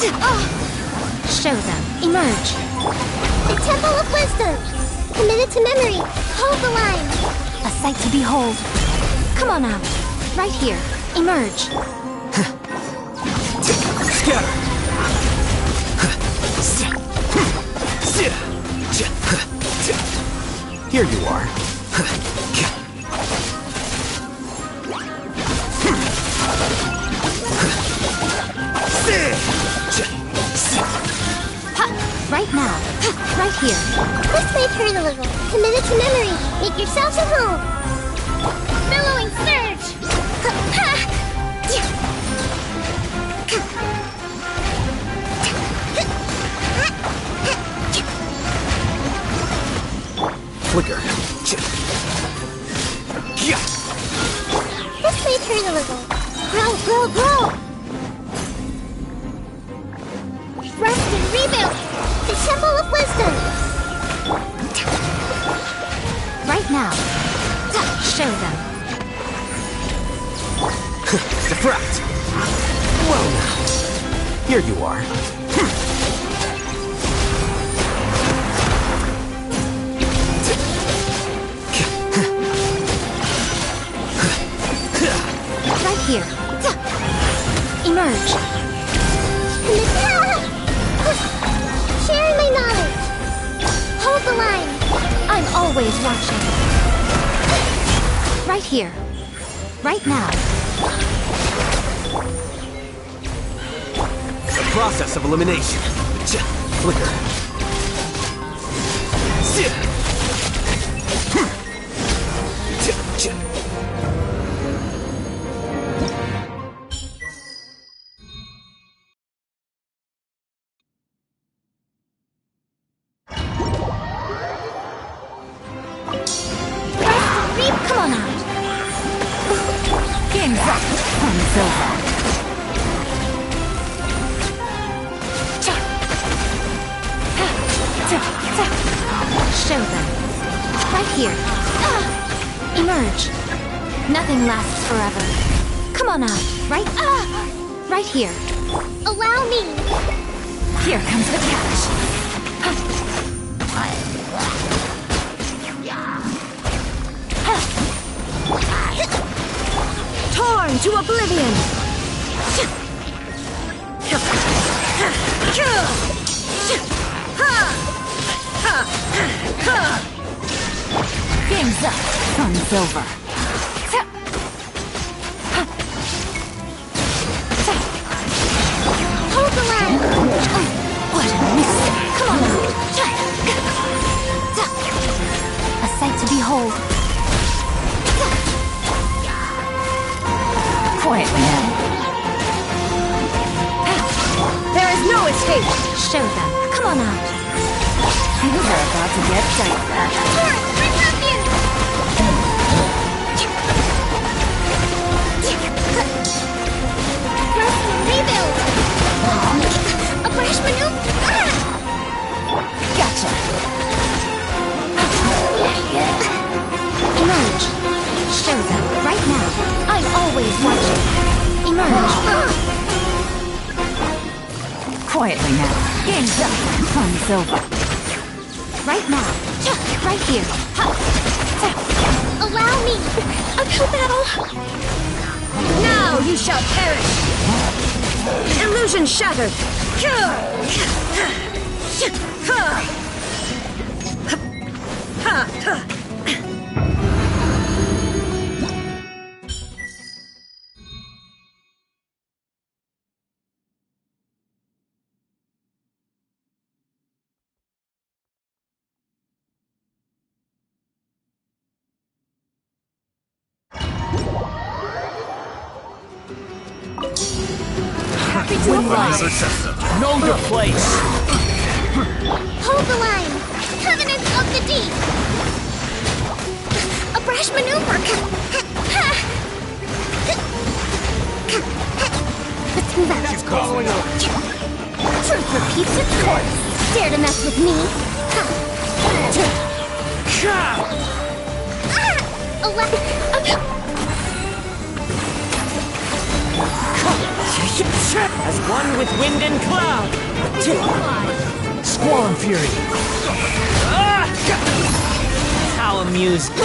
Show them. Emerge. The Temple of Wisdom. Committed to memory. Hold the line. A sight to behold. Come on out. Right here. Emerge. Scatter. Here you are. Right now. Right here. This may hurt a little. Committed to memory. Make yourselves at home. Billowing surge. Flicker. This may hurt a little. Grow, grow, grow. Rest and rebuild. The Temple of Wisdom. Right now. Show them. Diffract. Well now. Here you are. Right here. Emerge. Sharing my knowledge. Hold the line. I'm always watching. Right here. Right now. The process of elimination. Flicker. Come on out. Game's up. It's over. Show them. Right here. Emerge. Nothing lasts forever. Come on out. Right? Right here. Allow me. Here comes the catch. Torn to oblivion. Game's up. Fun's over. Hold the line. What a miss. Come on out. A sight to behold. Quietly now. There is no escape. Show them. Come on out. Things are about to get dicey. Torrent, I love you. Rest and rebuild. A brash maneuver. Gotcha. Emerge. Show them. Right now. I'm always watching. Emerge. Quietly now. Game's up. Fun's over. Right now. Right here. Allow me. Uphill battle. Now you shall perish. Illusion shattered. Know your place. Hold the line. Covenant of the Deep. A brash maneuver. Let's move out. She's calling up. Truth repeats its course. Dare to mess with me? As one with wind and cloud! Squall fury! How amusing!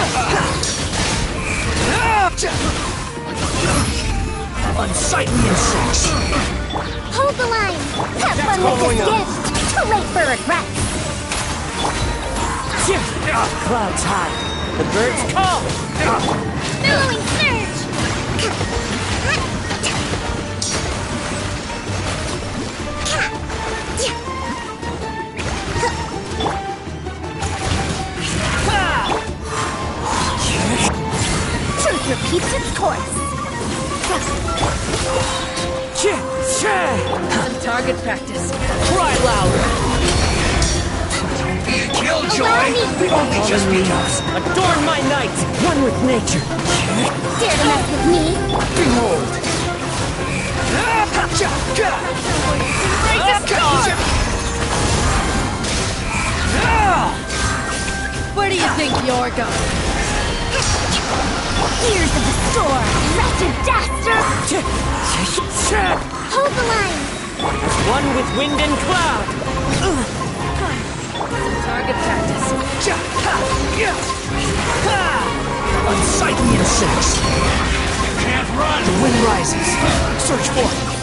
Unsightly insects! Hold the line! Have fun with this gift! Too late for regrets! Clouds high! The birds call! Billowing surge! Truth repeats its course. Target practice. Cry louder! Allow me! We've only just begun! Adorn my night! One with nature! Dare to mess with me? Behold! Where do you think you're going? Ears of the storm! Wretched dastard! Hold the line! As one with wind and cloud! Target practice. Unsightly insects! You can't run! The wind rises! Search for it!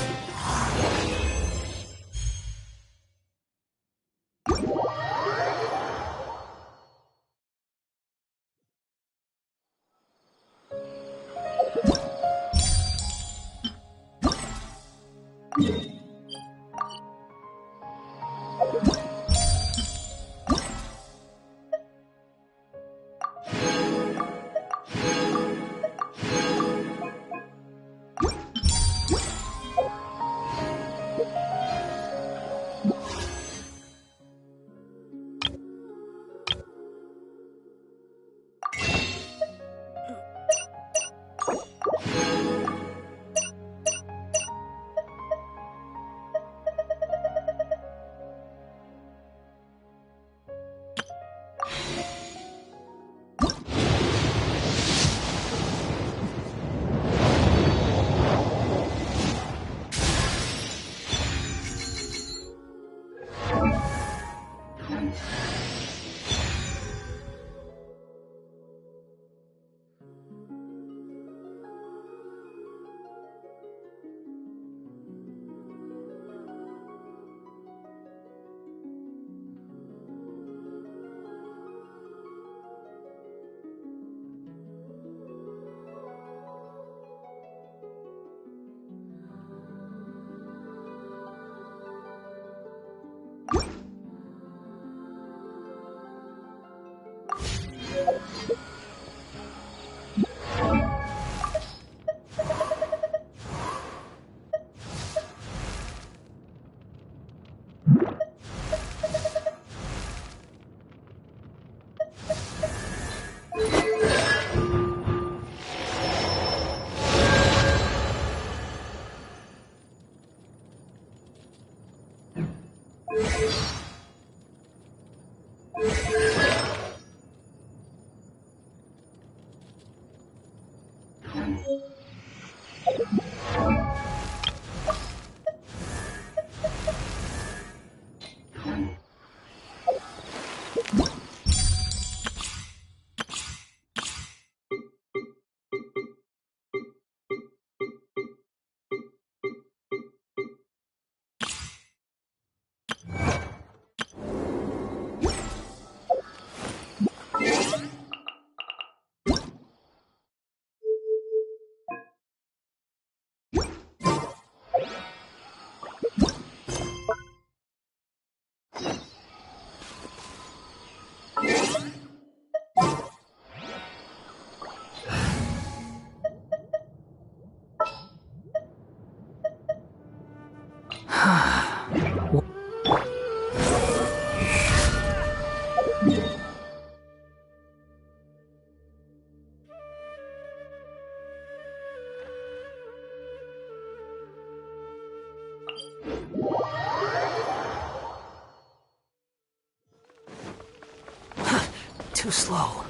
Too slow.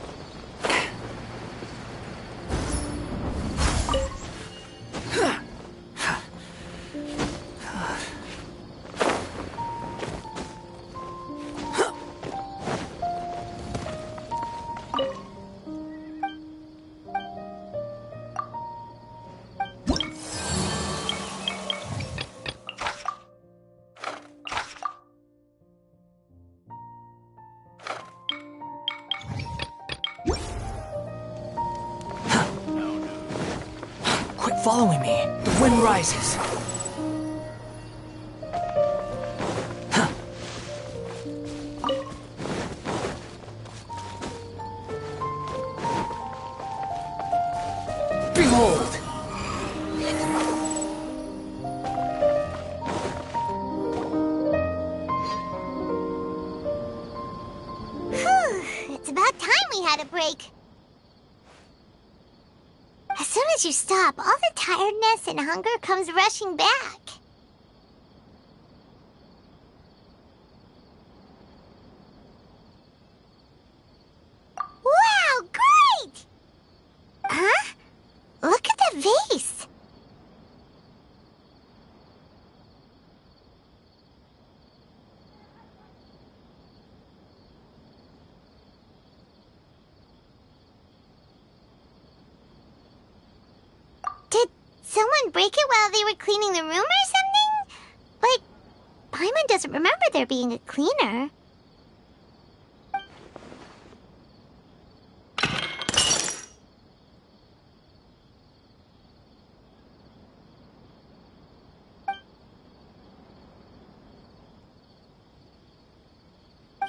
following me. The wind rises. Huh. Behold! Whew, it's about time we had a break. As soon as you stop, all the tiredness and hunger comes rushing back. Wow, great! Huh? Look at the vase. Did someone break it while they were cleaning the room or something? But Paimon doesn't remember there being a cleaner.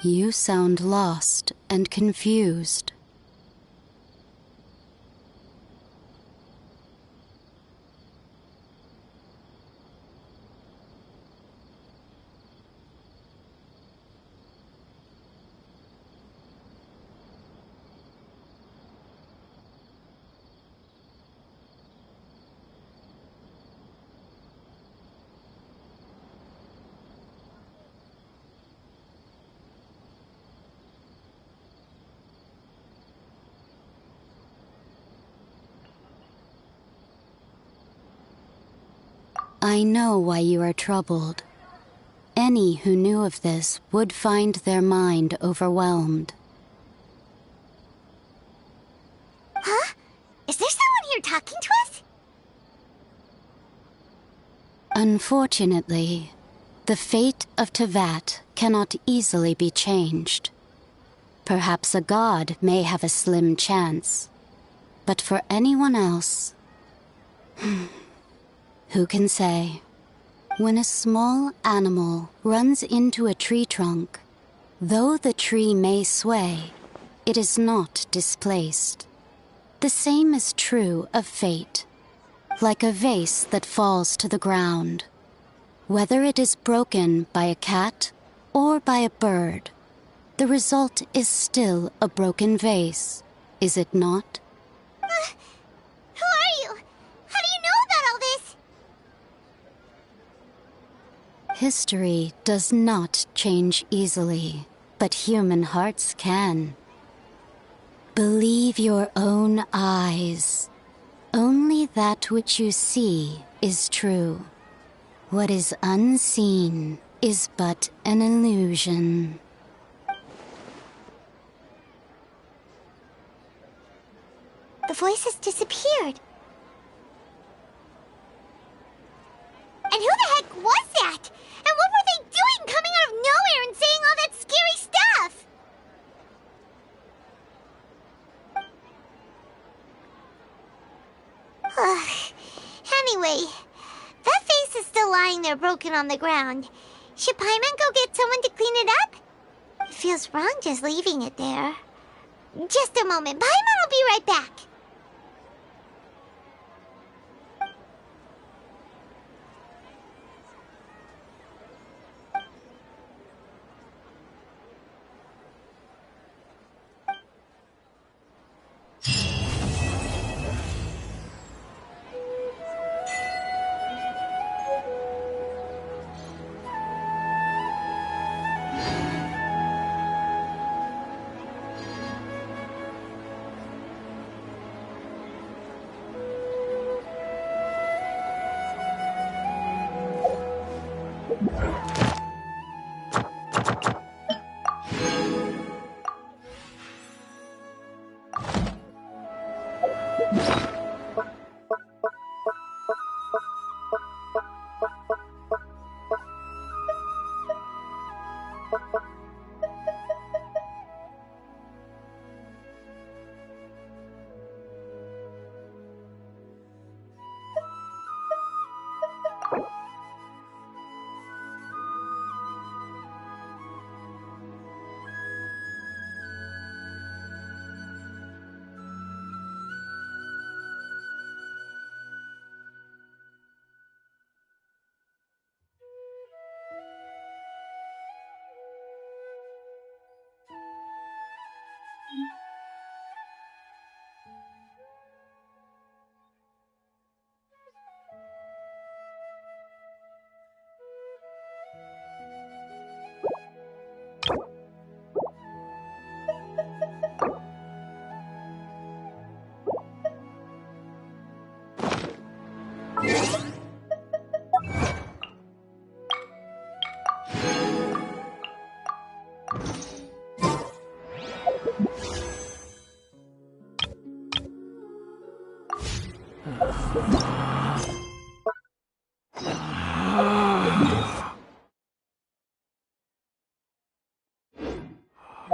You sound lost and confused. I know why you are troubled. Any who knew of this would find their mind overwhelmed. Huh? Is there someone here talking to us? Unfortunately, the fate of Tevat cannot easily be changed. Perhaps a god may have a slim chance, but for anyone else, who can say? When a small animal runs into a tree trunk, though the tree may sway, it is not displaced. The same is true of fate, like a vase that falls to the ground. Whether it is broken by a cat or by a bird, the result is still a broken vase, is it not? Who are you? How do you know about all this? History does not change easily, but human hearts can. Believe your own eyes. Only that which you see is true. What is unseen is but an illusion. The voice has disappeared. And who the heck was that? And what were they doing coming out of nowhere and saying all that scary stuff? Anyway, that vase is still lying there broken on the ground. Should Paimon go get someone to clean it up? It feels wrong just leaving it there. Just a moment. Paimon will be right back.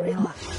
Relax.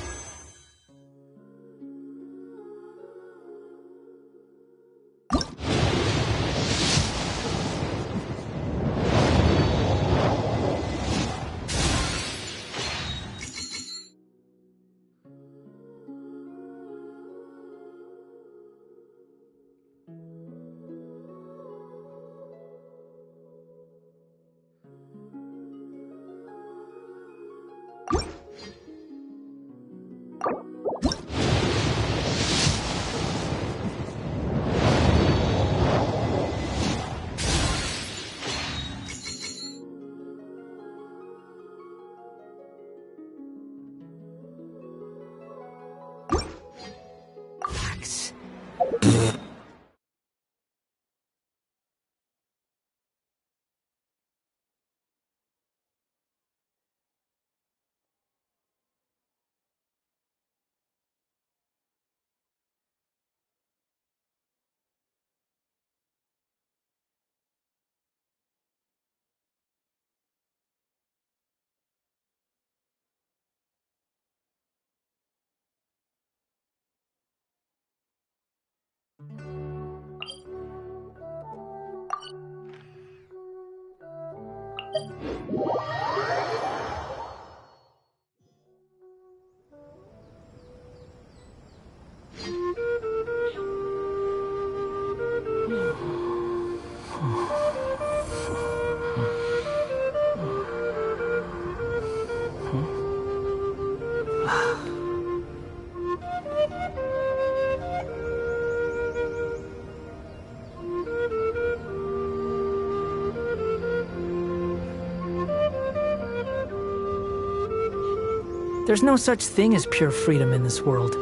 There's no such thing as pure freedom in this world.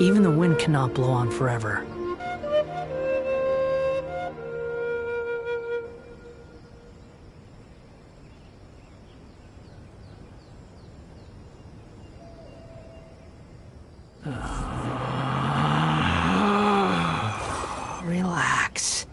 Even the wind cannot blow on forever. Relax.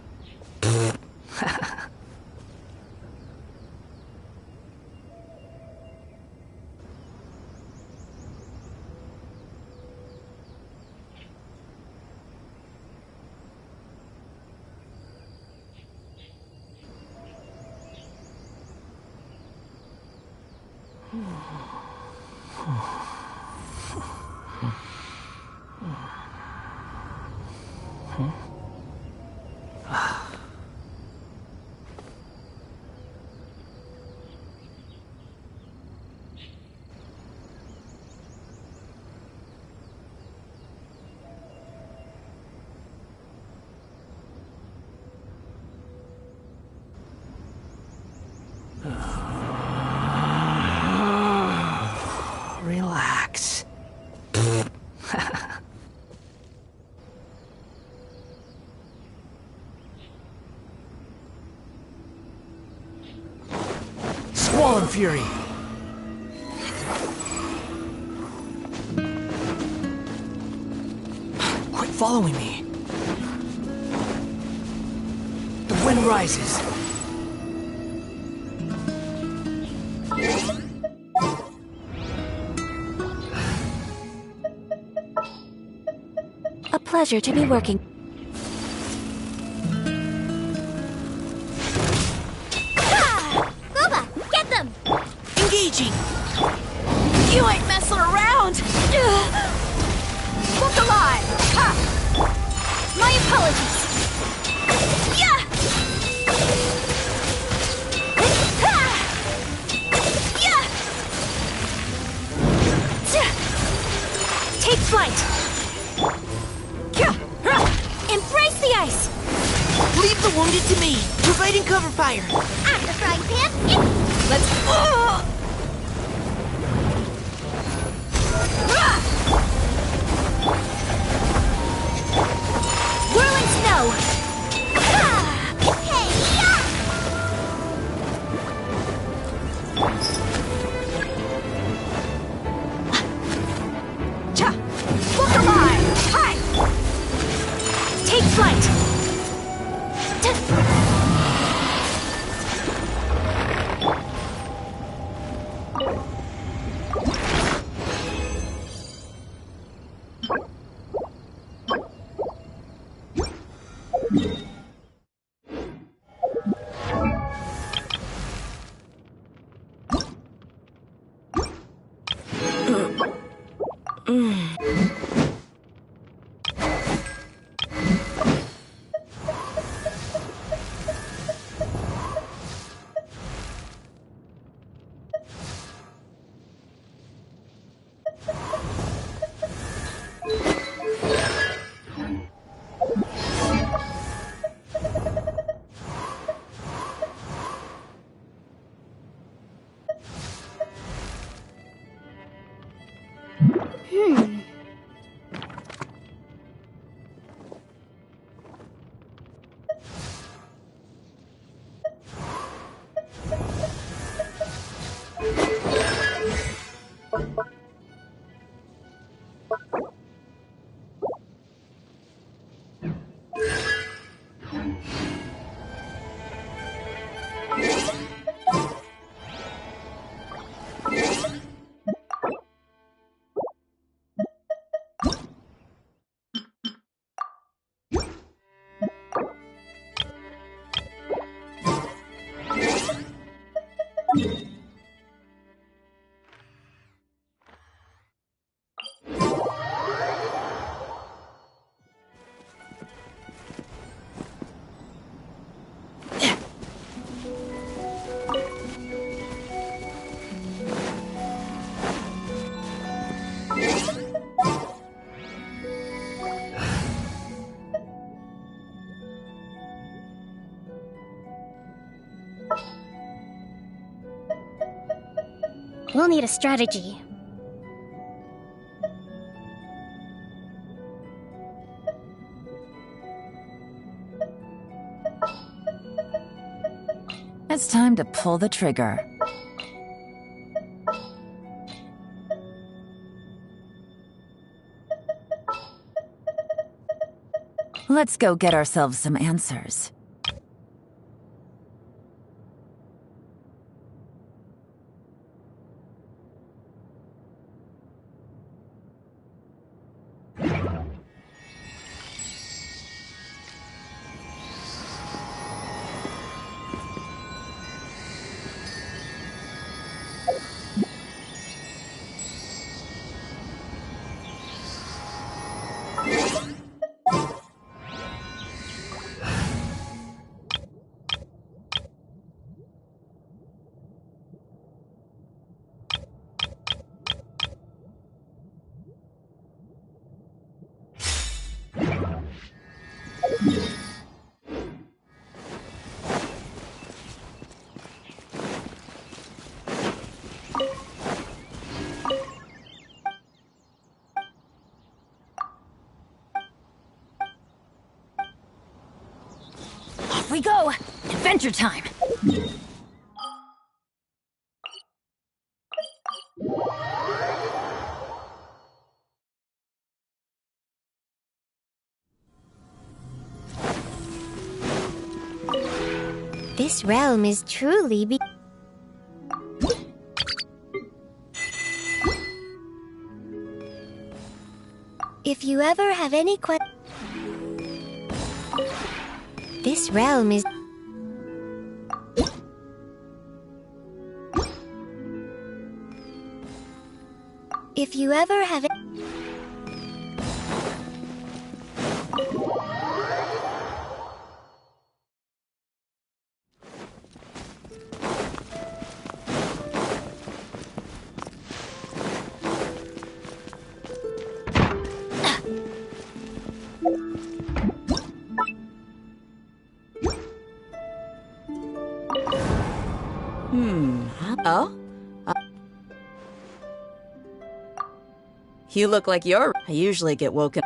Relax. Squall and Fury. Quit following me. The wind rises. A pleasure to be working. Ah! Boba, get them! Engaging! You ain't messing around! Look alive! Ha! My apologies! Yeah! Ha! Yeah! Take flight! Embrace the ice! Leave the wounded to me. Providing cover fire. I'm the frying pan. Let's... Whirling snow! Hey, yeah! Cha! Look-a-my! Hi! Take flight! We'll need a strategy. It's time to pull the trigger. Let's go get ourselves some answers. Off we go! Adventure time! This realm is truly If you ever have any This realm is If you ever have Oh? You look like you're... I usually get woken...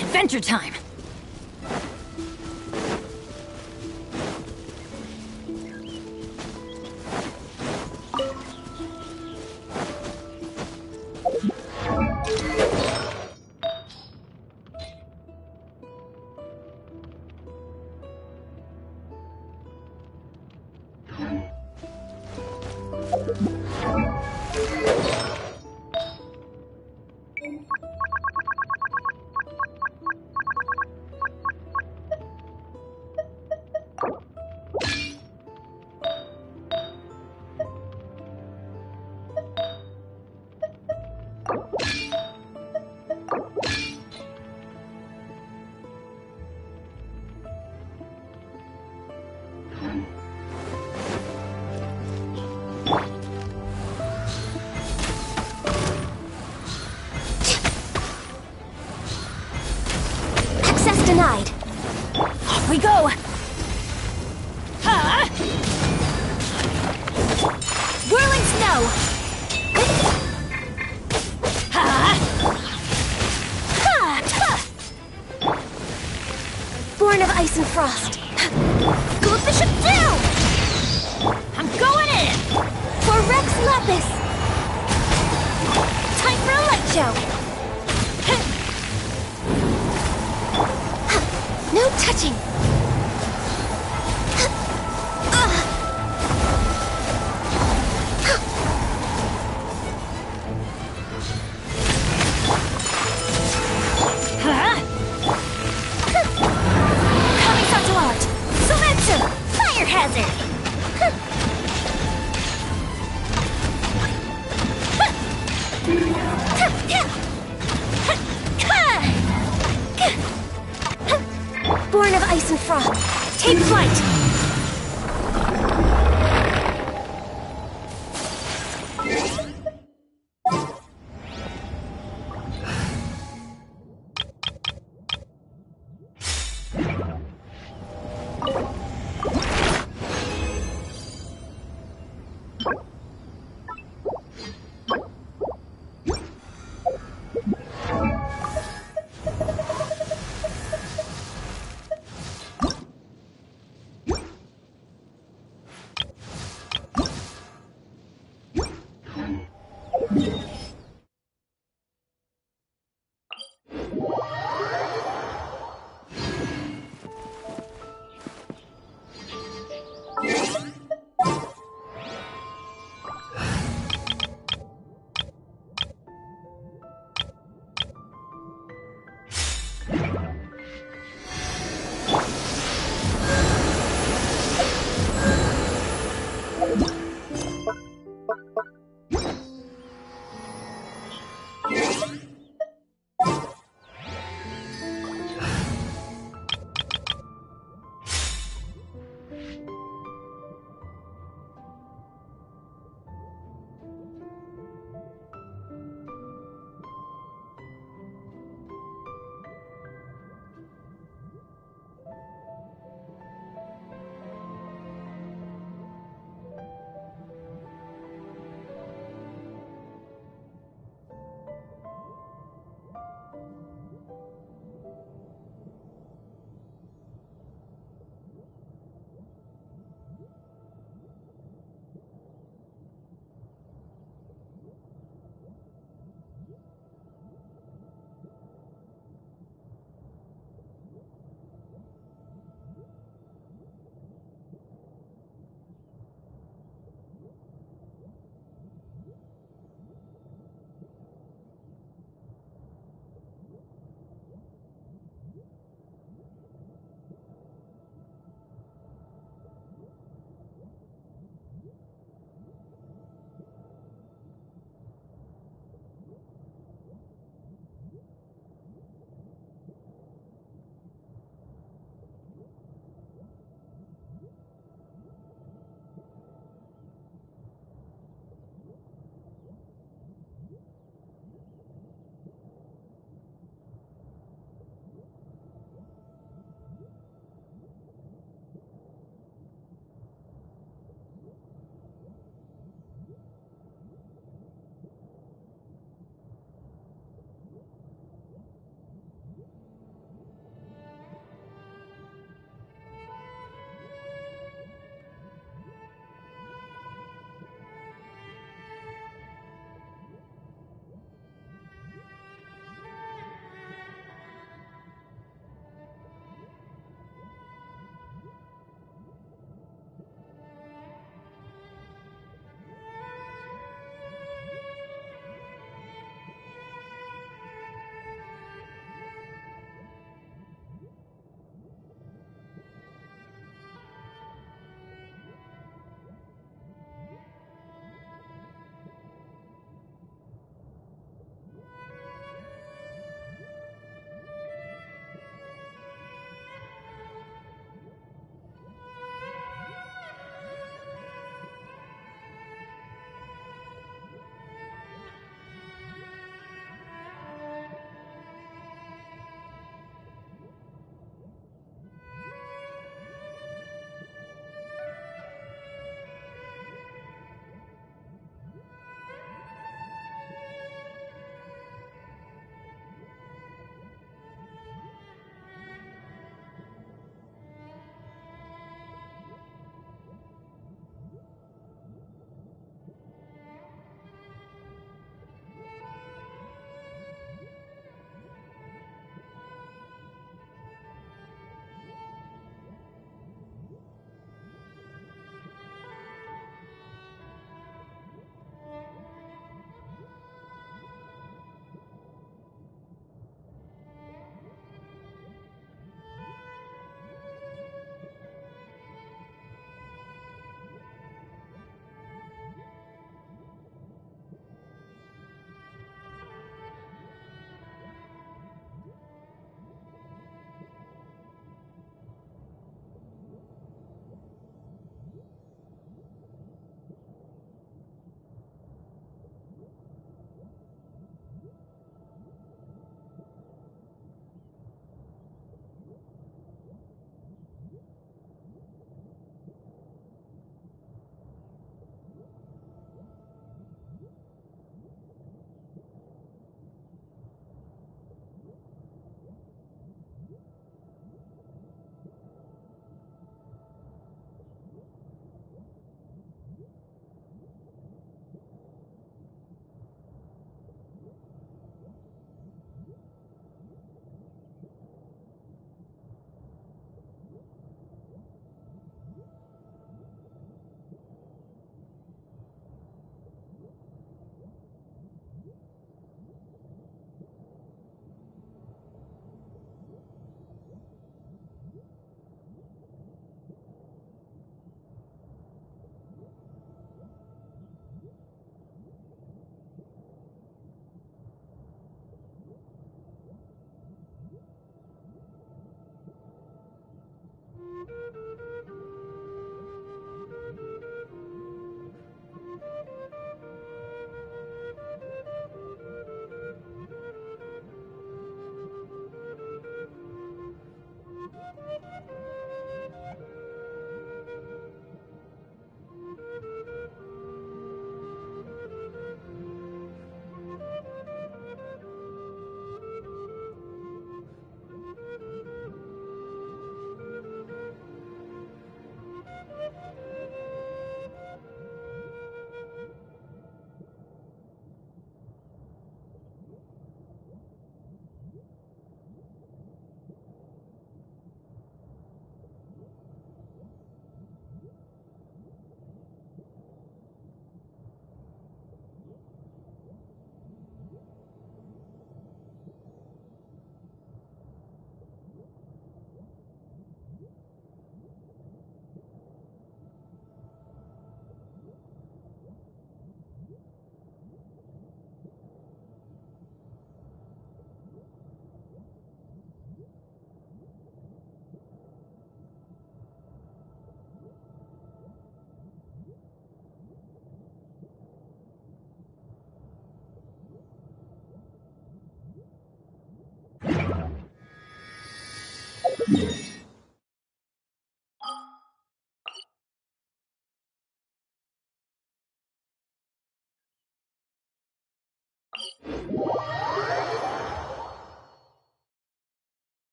Adventure time! Denied. Off we go! Ha! Whirling snow! Ha! Ha! Ha! Born of ice and frost. Go bishop down! I'm going in! For Rex Lapis! Time for a light show! No touching! Kamisato art! Sumetsu! Fire hazard! Born of ice and frost. Take flight!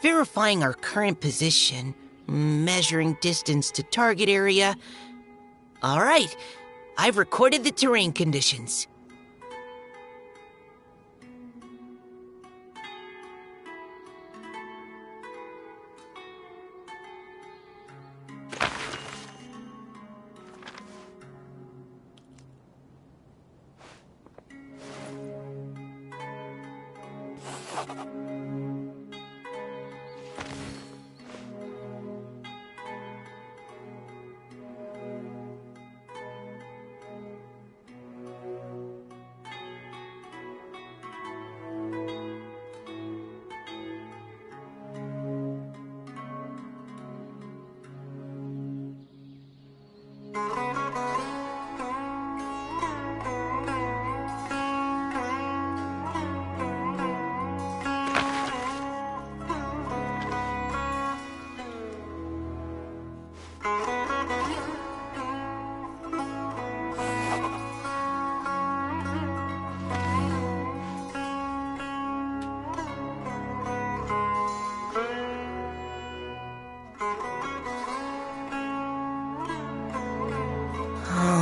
Verifying our current position, measuring distance to target area. All right, I've recorded the terrain conditions.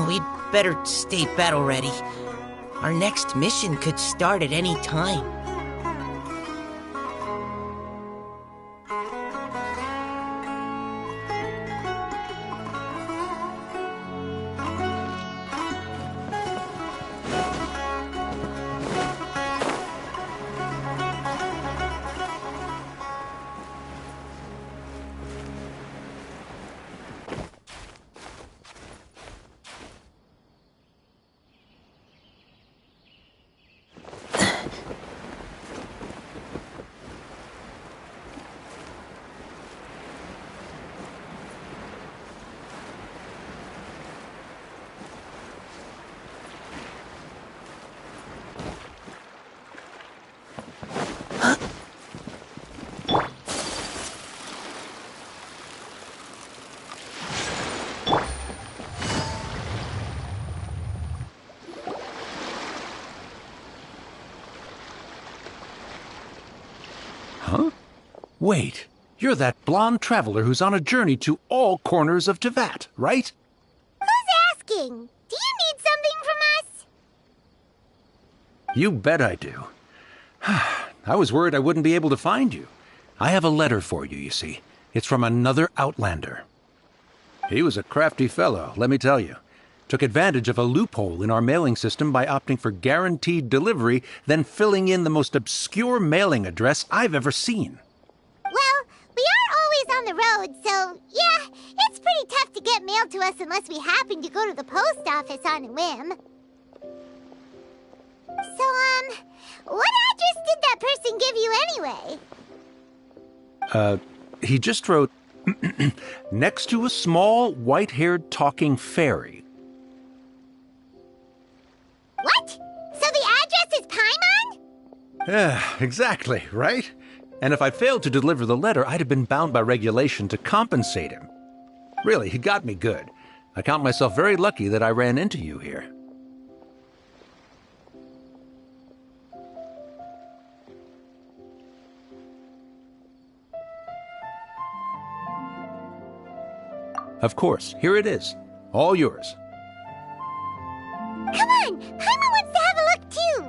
We'd better stay battle ready. Our next mission could start at any time. Huh? Wait, you're that blonde traveler who's on a journey to all corners of Teyvat, right? Who's asking? Do you need something from us? You bet I do. I was worried I wouldn't be able to find you. I have a letter for you, you see. It's from another Outlander. He was a crafty fellow, let me tell you. Took advantage of a loophole in our mailing system by opting for guaranteed delivery, then filling in the most obscure mailing address I've ever seen. Well, we are always on the road, so yeah, it's pretty tough to get mail to us unless we happen to go to the post office on a whim. So, what address did that person give you anyway? He just wrote, next to a small, white-haired talking fairy. What? So the address is Paimon? Yeah, exactly, right? And if I failed to deliver the letter, I'd have been bound by regulation to compensate him. Really, he got me good. I count myself very lucky that I ran into you here. Of course, here it is. All yours. Come on! Paimon wants to have a look too!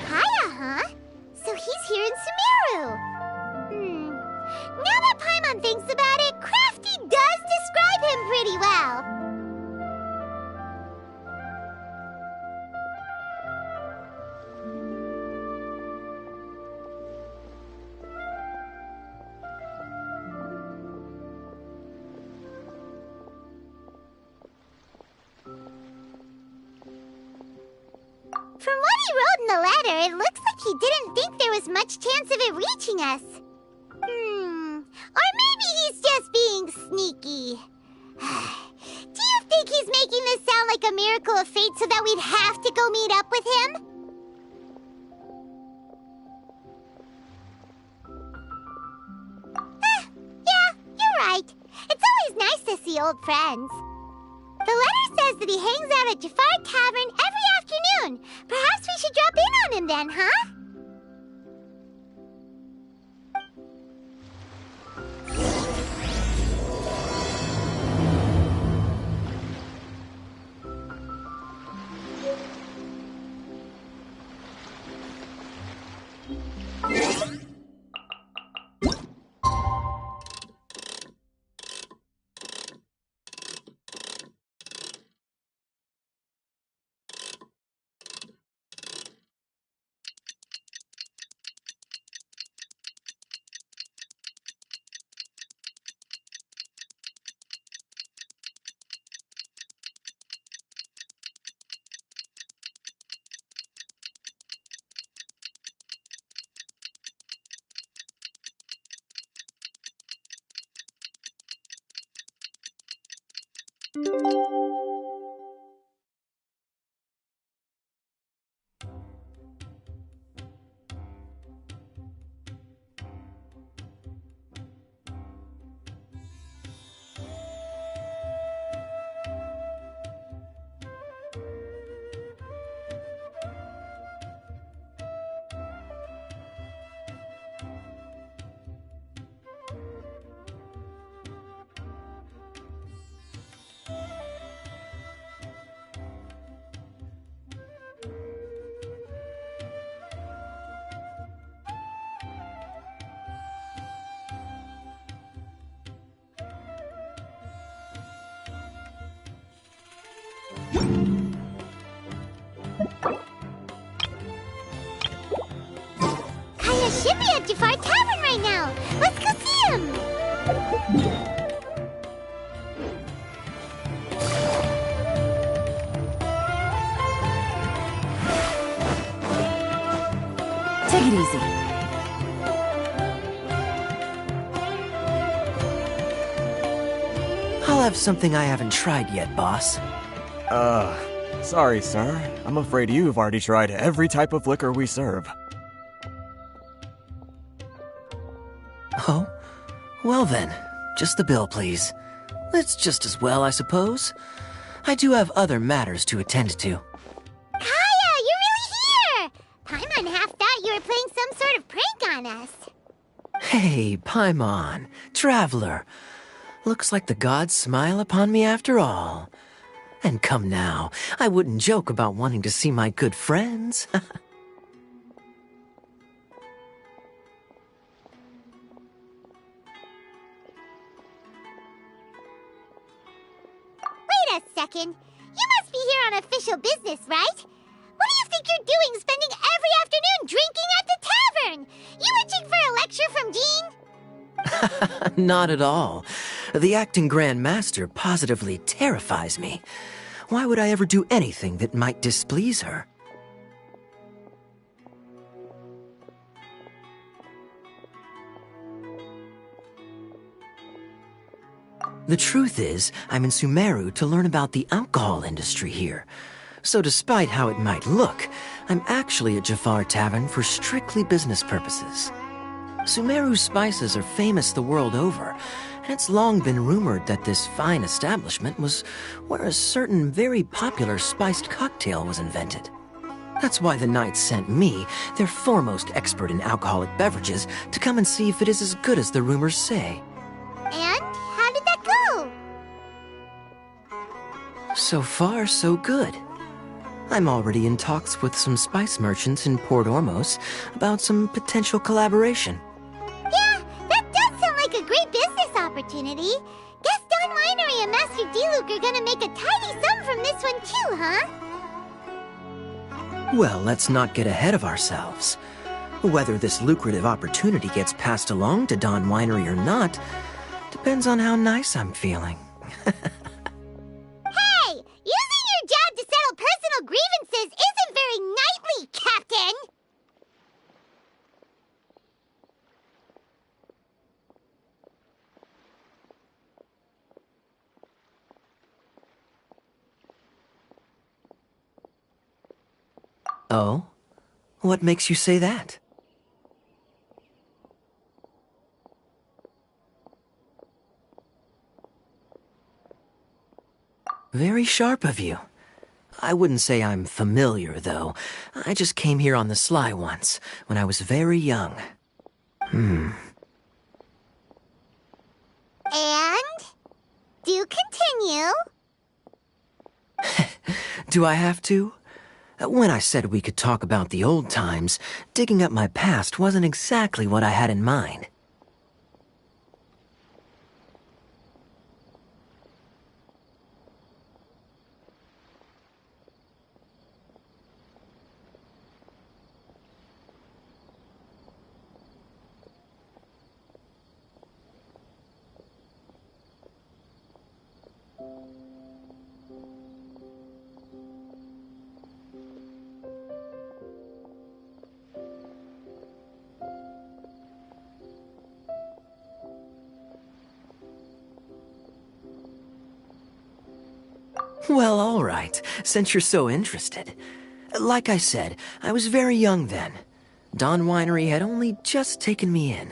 Kaya, huh? So he's here in Sumeru. Now that Paimon thinks about it, Crafty does describe him pretty well. he wrote in the letter, it looks like he didn't think there was much chance of it reaching us. Or maybe he's just being sneaky. Do you think he's making this sound like a miracle of fate so that we'd have to go meet up with him? Yeah, you're right. It's always nice to see old friends. The letter says that he hangs out at Jafar Tavern every afternoon. Perhaps we should drop in on him then, huh? Kaya should be at Jafar Tavern right now. Let's go see him. Take it easy. I'll have something I haven't tried yet, boss. Sorry, sir. I'm afraid you've already tried every type of liquor we serve. Oh? Well then, just the bill, please. It's just as well, I suppose. I do have other matters to attend to. Kaya, you're really here! Paimon half thought you were playing some sort of prank on us. Hey, Paimon, traveler. Looks like the gods smile upon me after all. And come now, I wouldn't joke about wanting to see my good friends. Wait a second. You must be here on official business, right? What do you think you're doing spending every afternoon drinking at the tavern? You itching for a lecture from Jean? Not at all. The acting Grand Master positively terrifies me. Why would I ever do anything that might displease her? The truth is, I'm in Sumeru to learn about the alcohol industry here. So despite how it might look, I'm actually at Jafar Tavern for strictly business purposes. Sumeru's spices are famous the world over, and it's long been rumored that this fine establishment was where a certain very popular spiced cocktail was invented. That's why the Knights sent me, their foremost expert in alcoholic beverages, to come and see if it is as good as the rumors say. And how did that go? So far, so good. I'm already in talks with some spice merchants in Port Ormos about some potential collaboration. Yeah, that does sound like a great business opportunity. Guess Don Winery and Master D-Luke are gonna make a tidy sum from this one too, huh? Well, let's not get ahead of ourselves. Whether this lucrative opportunity gets passed along to Don Winery or not depends on how nice I'm feeling. Hey, using your job to settle personal grievances isn't very knightly, Oh? What makes you say that? Very sharp of you. I wouldn't say I'm familiar, though. I just came here on the sly once, when I was very young. And? Do continue. Do I have to? When I said we could talk about the old times, digging up my past wasn't exactly what I had in mind. Well, all right, since you're so interested. Like I said, I was very young then. Dawn Winery had only just taken me in.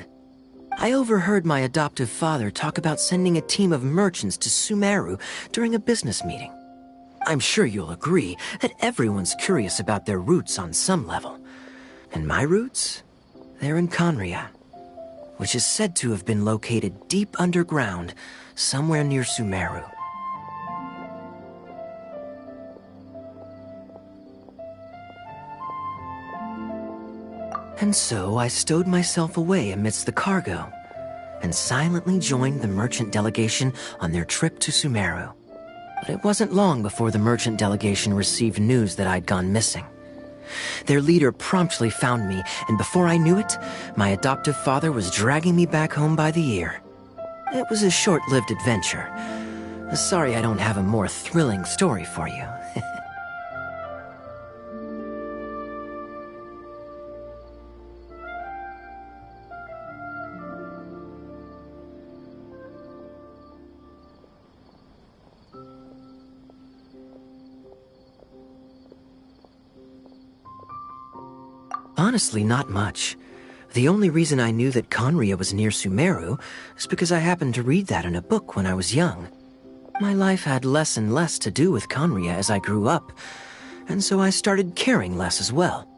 I overheard my adoptive father talk about sending a team of merchants to Sumeru during a business meeting. I'm sure you'll agree that everyone's curious about their roots on some level. And my roots? They're in Conria, which is said to have been located deep underground, somewhere near Sumeru. And so I stowed myself away amidst the cargo, and silently joined the merchant delegation on their trip to Sumeru. But it wasn't long before the merchant delegation received news that I'd gone missing. Their leader promptly found me, and before I knew it, my adoptive father was dragging me back home by the ear. It was a short-lived adventure. Sorry I don't have a more thrilling story for you. Honestly, not much. The only reason I knew that Conria was near Sumeru is because I happened to read that in a book when I was young. My life had less and less to do with Conria as I grew up, and so I started caring less as well.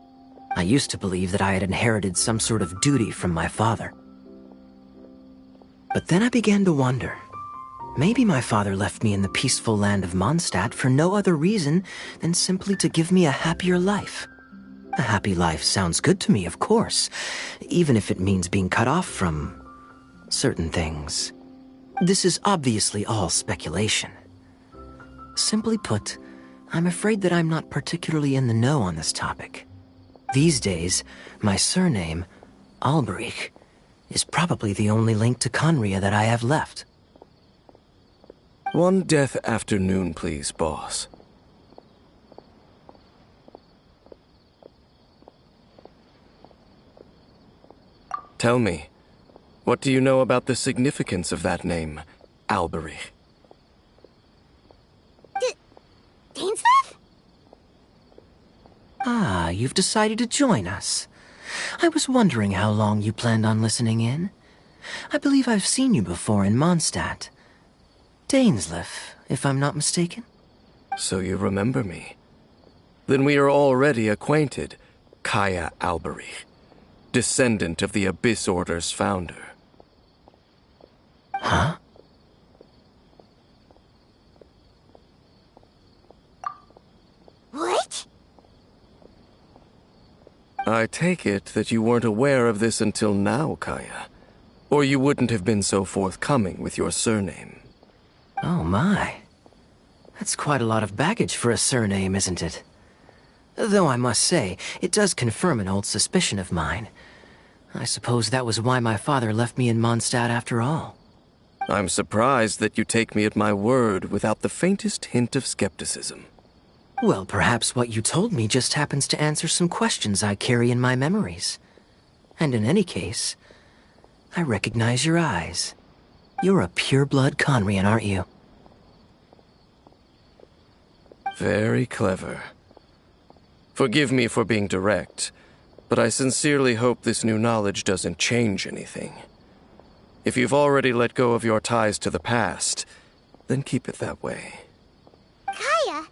I used to believe that I had inherited some sort of duty from my father. But then I began to wonder. Maybe my father left me in the peaceful land of Mondstadt for no other reason than simply to give me a happier life. A happy life sounds good to me, of course, even if it means being cut off from certain things. This is obviously all speculation. Simply put, I'm afraid that I'm not particularly in the know on this topic. These days, my surname, Alberich, is probably the only link to Conria that I have left. One death afternoon, please, boss. Tell me, what do you know about the significance of that name, Alberich? Dainsmith? Ah, you've decided to join us. I was wondering how long you planned on listening in. I believe I've seen you before in Mondstadt. Dainsleif, if I'm not mistaken. So you remember me. Then we are already acquainted, Kaya Alberich, descendant of the Abyss Order's founder. Huh? What? I take it that you weren't aware of this until now, Kaya. Or you wouldn't have been so forthcoming with your surname. Oh my. That's quite a lot of baggage for a surname, isn't it? Though I must say, it does confirm an old suspicion of mine. I suppose that was why my father left me in Mondstadt after all. I'm surprised that you take me at my word without the faintest hint of skepticism. Well, perhaps what you told me just happens to answer some questions I carry in my memories. And in any case, I recognize your eyes. You're a pure-blood Conrian, aren't you? Very clever. Forgive me for being direct, but I sincerely hope this new knowledge doesn't change anything. If you've already let go of your ties to the past, then keep it that way. Kaya,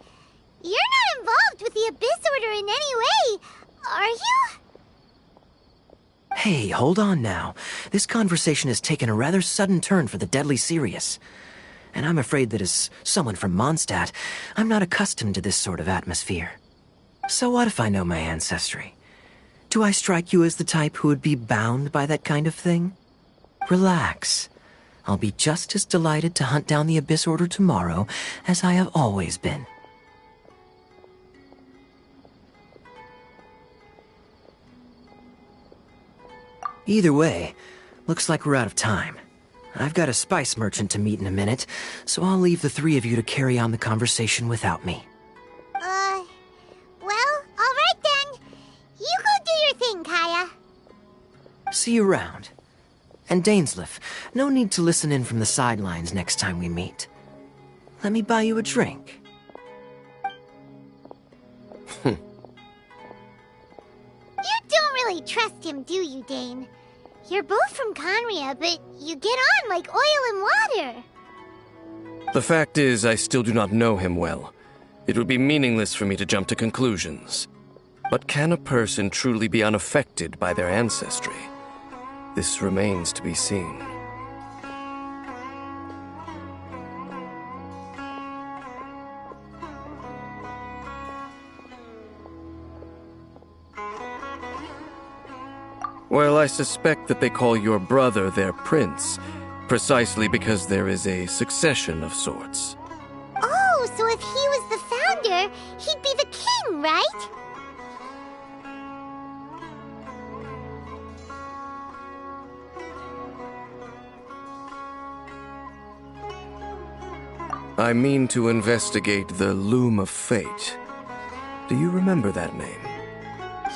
you're not involved with the Abyss Order in any way, are you? Hey, hold on now. This conversation has taken a rather sudden turn for the deadly serious. And I'm afraid that as someone from Mondstadt, I'm not accustomed to this sort of atmosphere. So what if I know my ancestry? Do I strike you as the type who would be bound by that kind of thing? Relax. I'll be just as delighted to hunt down the Abyss Order tomorrow as I have always been. Either way, looks like we're out of time. I've got a spice merchant to meet in a minute, so I'll leave the three of you to carry on the conversation without me. Well, alright then. You go do your thing, Kaya. See you around. And Dainsleif, no need to listen in from the sidelines next time we meet. Let me buy you a drink. You don't really trust him, do you, Dane? You're both from Conria, but you get on like oil and water. The fact is, I still do not know him well. It would be meaningless for me to jump to conclusions. But can a person truly be unaffected by their ancestry? This remains to be seen. Well, I suspect that they call your brother their prince, precisely because there is a succession of sorts. Oh, so if he was the founder, he'd be the king, right? I mean to investigate the Loom of Fate. Do you remember that name?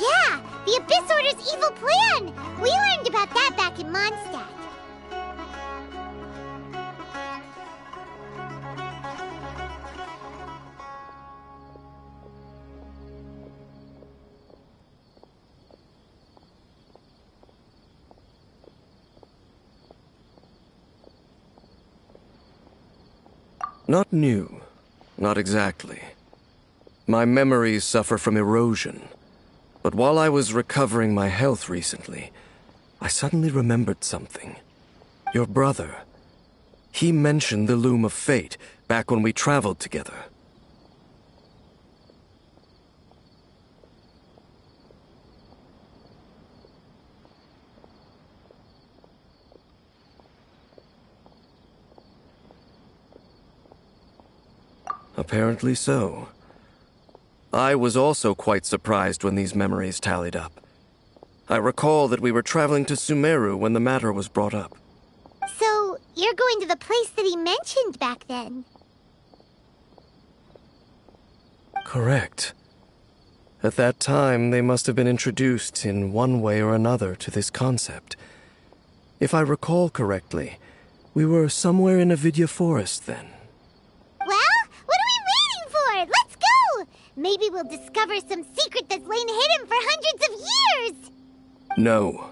Yeah, the Abyss Order's evil plan! We learned about that back in Mondstadt. Not new. Not exactly. My memories suffer from erosion. But while I was recovering my health recently, I suddenly remembered something. Your brother. He mentioned the Loom of Fate back when we traveled together. Apparently so. I was also quite surprised when these memories tallied up. I recall that we were traveling to Sumeru when the matter was brought up. So, you're going to the place that he mentioned back then? Correct. At that time, they must have been introduced in one way or another to this concept. If I recall correctly, we were somewhere in Avidya Forest then. Let's go! Maybe we'll discover some secret that's lain hidden for hundreds of years! No.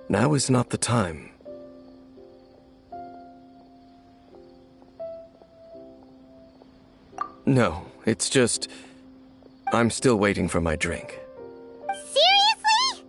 Now is not the time. No, it's just... I'm still waiting for my drink. Seriously?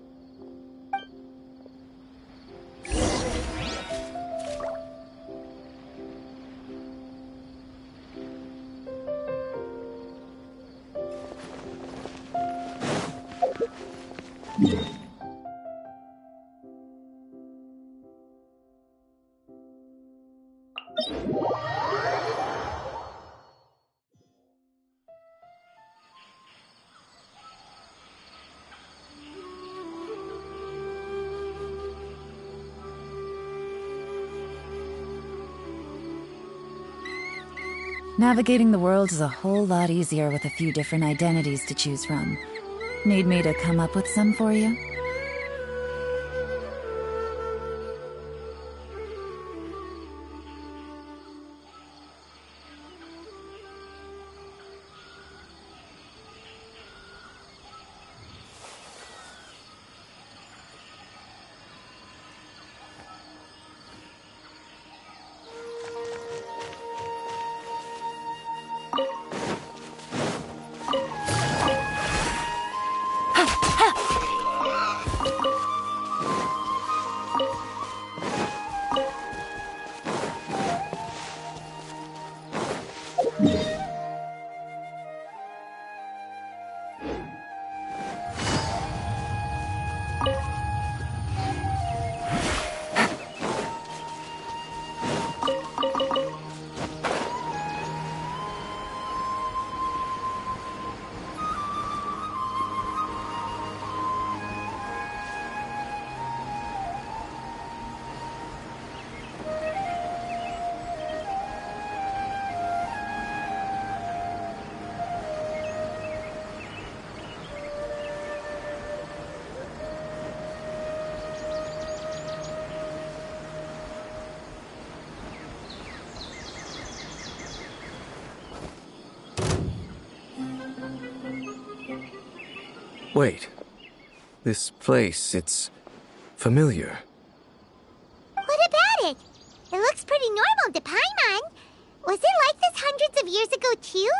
Navigating the world is a whole lot easier with a few different identities to choose from. Need me to come up with some for you? Wait. This place, it's familiar. What about it? It looks pretty normal to Paimon. Was it like this hundreds of years ago, too?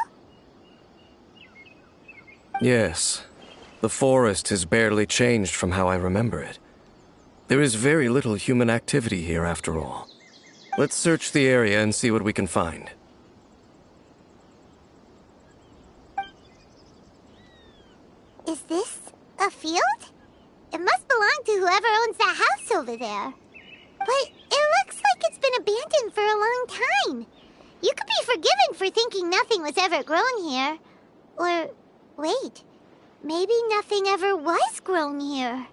Yes. The forest has barely changed from how I remember it. There is very little human activity here after all. Let's search the area and see what we can find. Is this a field? It must belong to whoever owns that house over there. But it looks like it's been abandoned for a long time. You could be forgiven for thinking nothing was ever grown here. Or, wait, maybe nothing ever was grown here.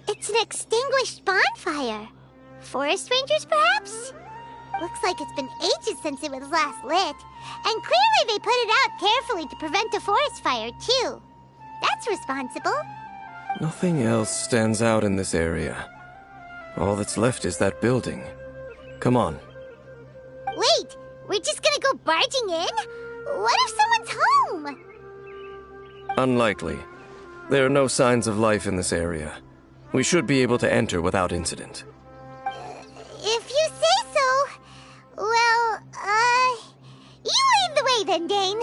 It's an extinguished bonfire. Forest rangers, perhaps? Looks like it's been ages since it was last lit. And clearly they put it out carefully to prevent a forest fire, too. That's responsible. Nothing else stands out in this area. All that's left is that building. Come on. Wait, we're just gonna go barging in? What if someone's home? Unlikely. There are no signs of life in this area. We should be able to enter without incident. If you say so. Well, you lead the way then, Dane.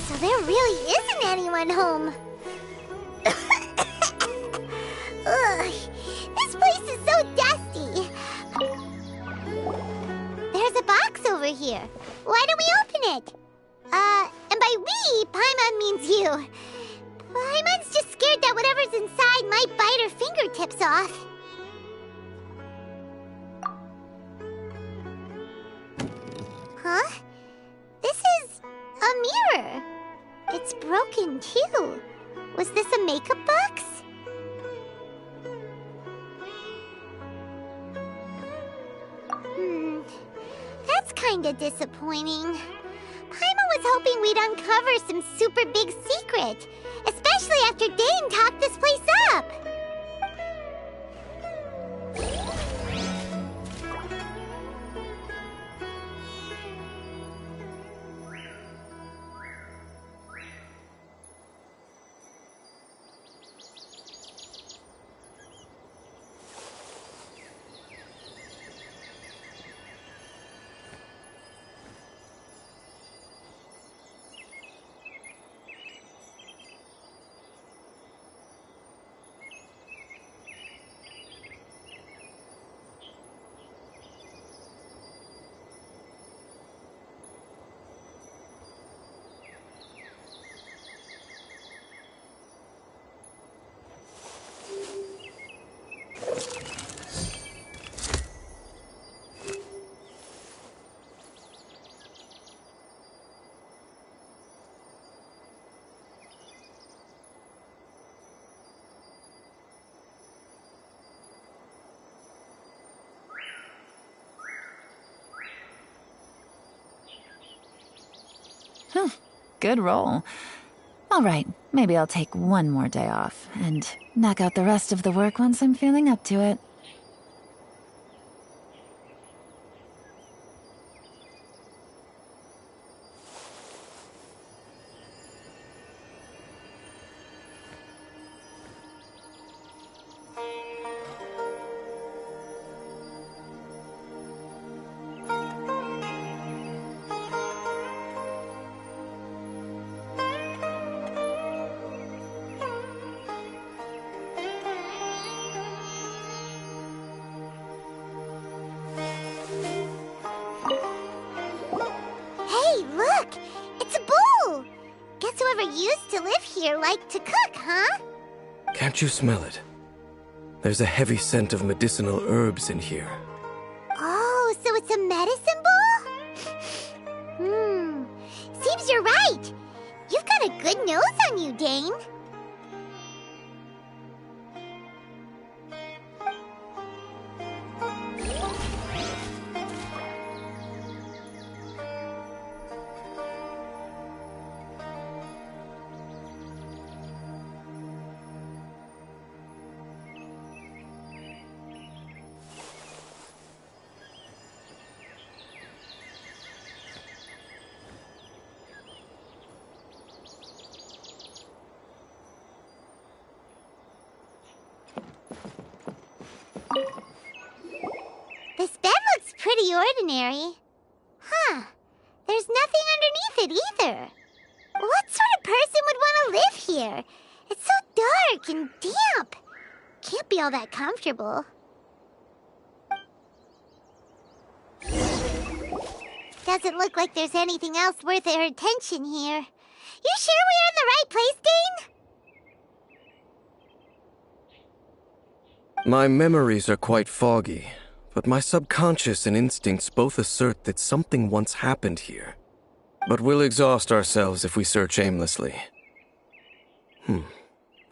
So there really isn't anyone home. Ugh, this place is so dusty. here. Why don't we open it? And by we, Paimon means you. Paimon's just scared that whatever's inside might bite her fingertips off. Huh? This is a mirror. It's broken too. Was this a makeup box? That's kinda disappointing. Paimon was hoping we'd uncover some super big secret, especially after Dane talked this place up. Good roll. All right, maybe I'll take one more day off and knock out the rest of the work once I'm feeling up to it. Can't you smell it? There's a heavy scent of medicinal herbs in here. Oh, so it's a medicine ball? Seems you're right. You've got a good nose on you, Dane. This bed looks pretty ordinary. Huh. There's nothing underneath it either. What sort of person would want to live here? It's so dark and damp. Can't be all that comfortable. Doesn't look like there's anything else worth our attention here. You sure we're in the right place, Dane? My memories are quite foggy, but my subconscious and instincts both assert that something once happened here. But we'll exhaust ourselves if we search aimlessly.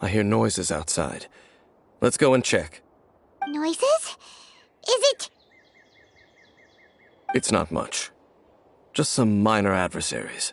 I hear noises outside. Let's go and check. Noises? Is it... It's not much. Just some minor adversaries.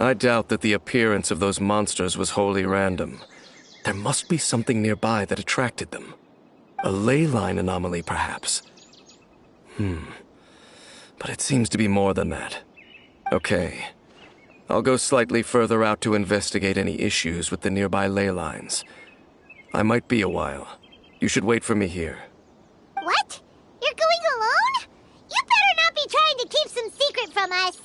I doubt that the appearance of those monsters was wholly random. There must be something nearby that attracted them. A ley line anomaly, perhaps. But it seems to be more than that. Okay. I'll go slightly further out to investigate any issues with the nearby ley lines. I might be a while. You should wait for me here. What? You're going alone? You better not be trying to keep some secret from us.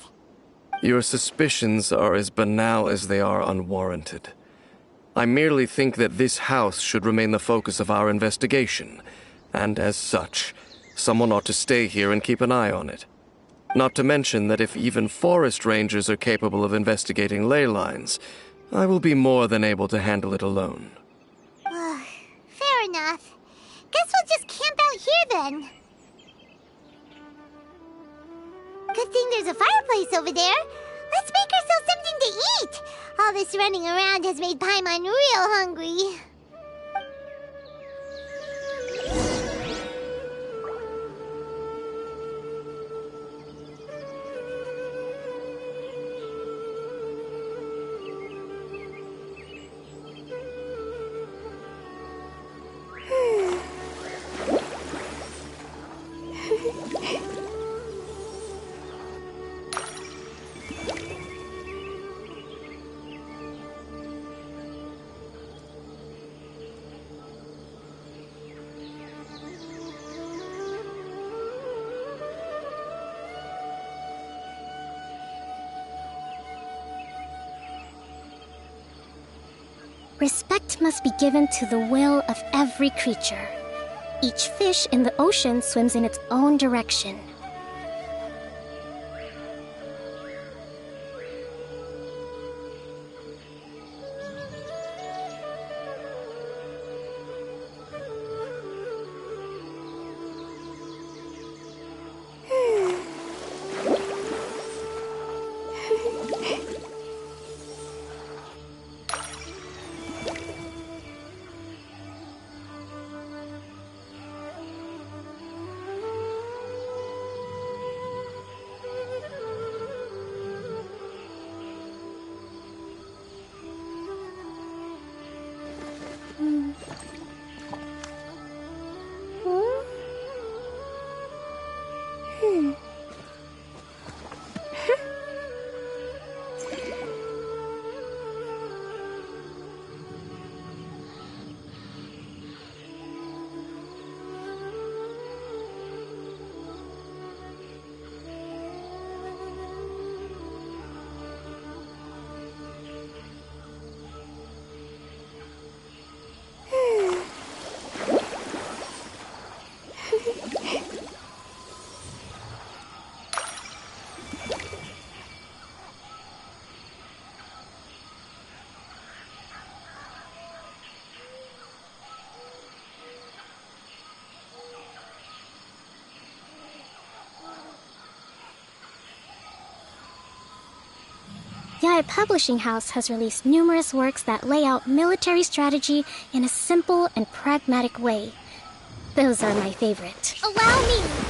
Your suspicions are as banal as they are unwarranted. I merely think that this house should remain the focus of our investigation, and as such, someone ought to stay here and keep an eye on it. Not to mention that if even forest rangers are capable of investigating ley lines, I will be more than able to handle it alone. Fair enough. Guess we'll just camp out here then. Good thing there's a fireplace over there. Let's make ourselves something to eat. All this running around has made Paimon real hungry. Respect must be given to the will of every creature. Each fish in the ocean swims in its own direction. Yae Publishing House has released numerous works that lay out military strategy in a simple and pragmatic way. Those are my favorite. Allow me!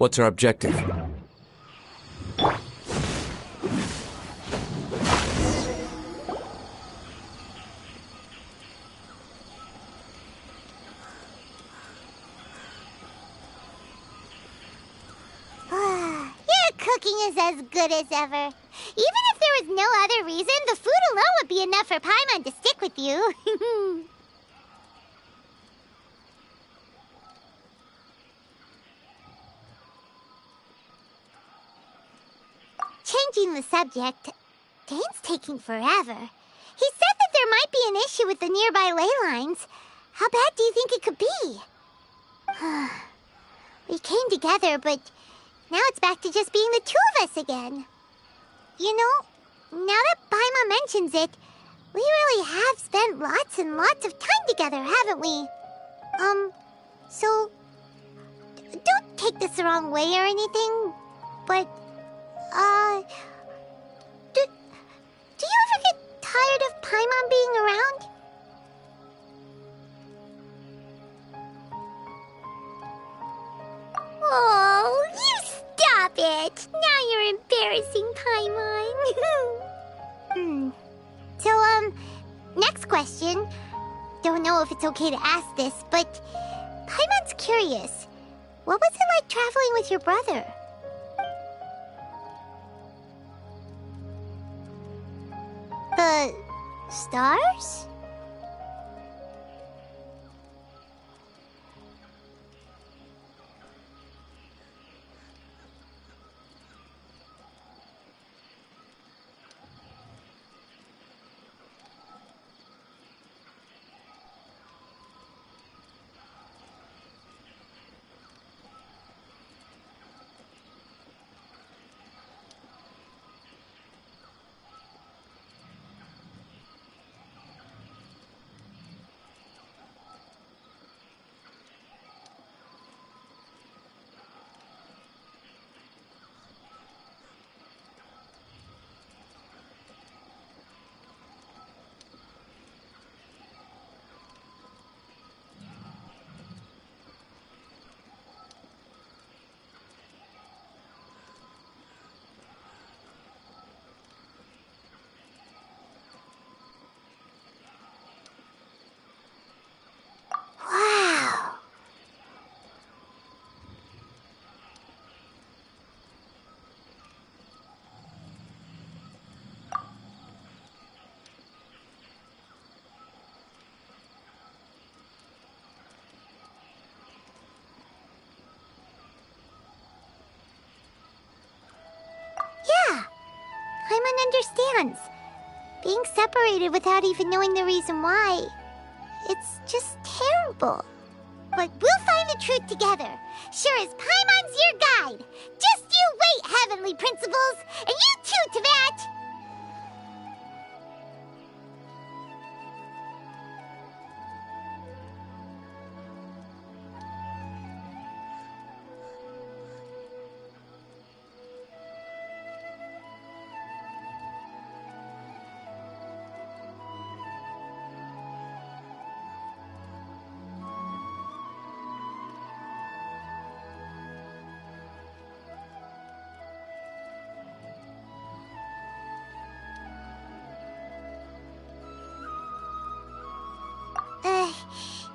What's our objective? Your cooking is as good as ever. Even if there was no other reason, the food alone would be enough for Paimon to stick with you. Changing the subject, Dane's taking forever. He said that there might be an issue with the nearby ley lines. How bad do you think it could be? We came together, but now it's back to just being the two of us again. You know, now that Paimon mentions it, we really have spent lots and lots of time together, haven't we? So, don't take this the wrong way or anything, but, do you ever get tired of Paimon being around? Oh, you stop it! Now you're embarrassing Paimon. So, next question. Don't know if it's okay to ask this, but Paimon's curious. What was it like traveling with your brother? The stars? Wow. Yeah, Paimon understands. Being separated without even knowing the reason why. It's just terrible. But we'll find the truth together. Sure as Paimon's your guide. Just you wait, Heavenly Principles! And you too, Teyvat!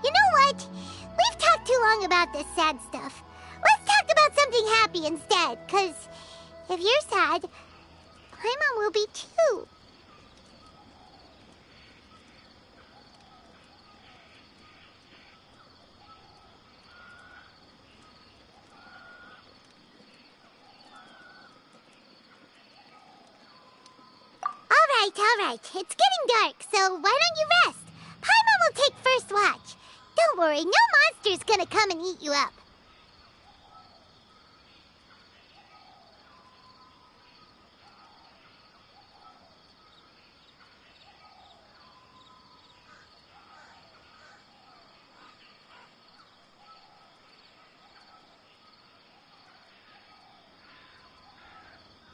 You know what? We've talked too long about this sad stuff. Let's talk about something happy instead, 'cause if you're sad, Paimon will be too. All right. It's getting dark, so why don't you rest? Paimon will take first watch. Don't worry, no monster's gonna come and eat you up.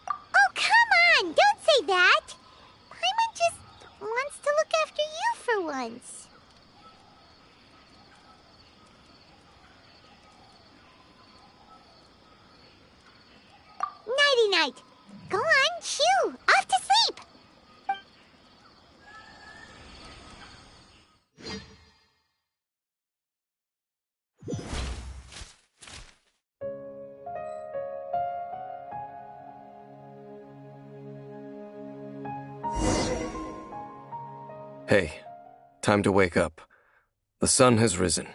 Oh, come on! Don't say that! Paimon just wants to look after you for once. Go on, shoo! Off to sleep! Hey, time to wake up. The sun has risen.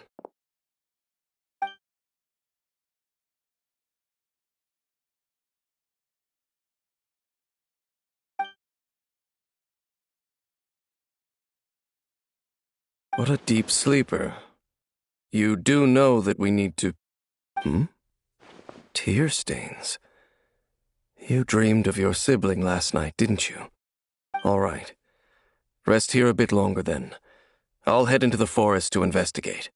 What a deep sleeper. You do know that we need to... Tear stains. You dreamed of your sibling last night, didn't you? All right. Rest here a bit longer then. I'll head into the forest to investigate.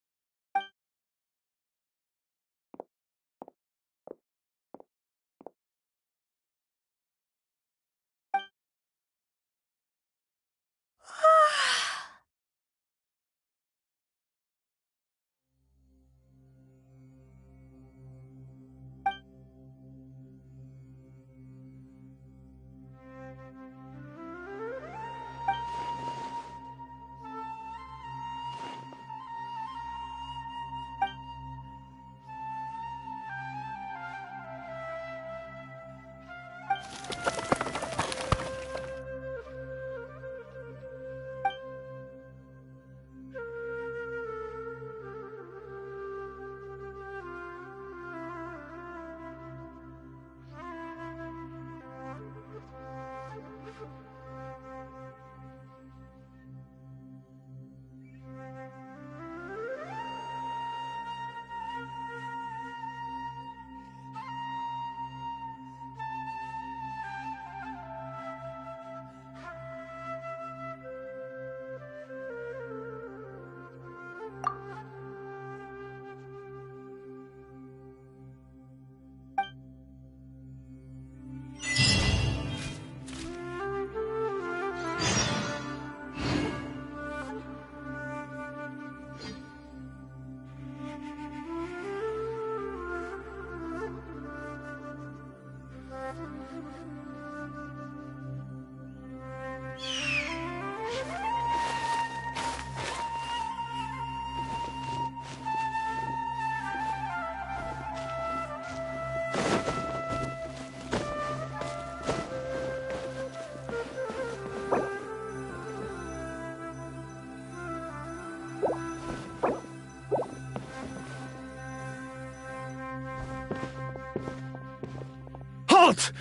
Halt!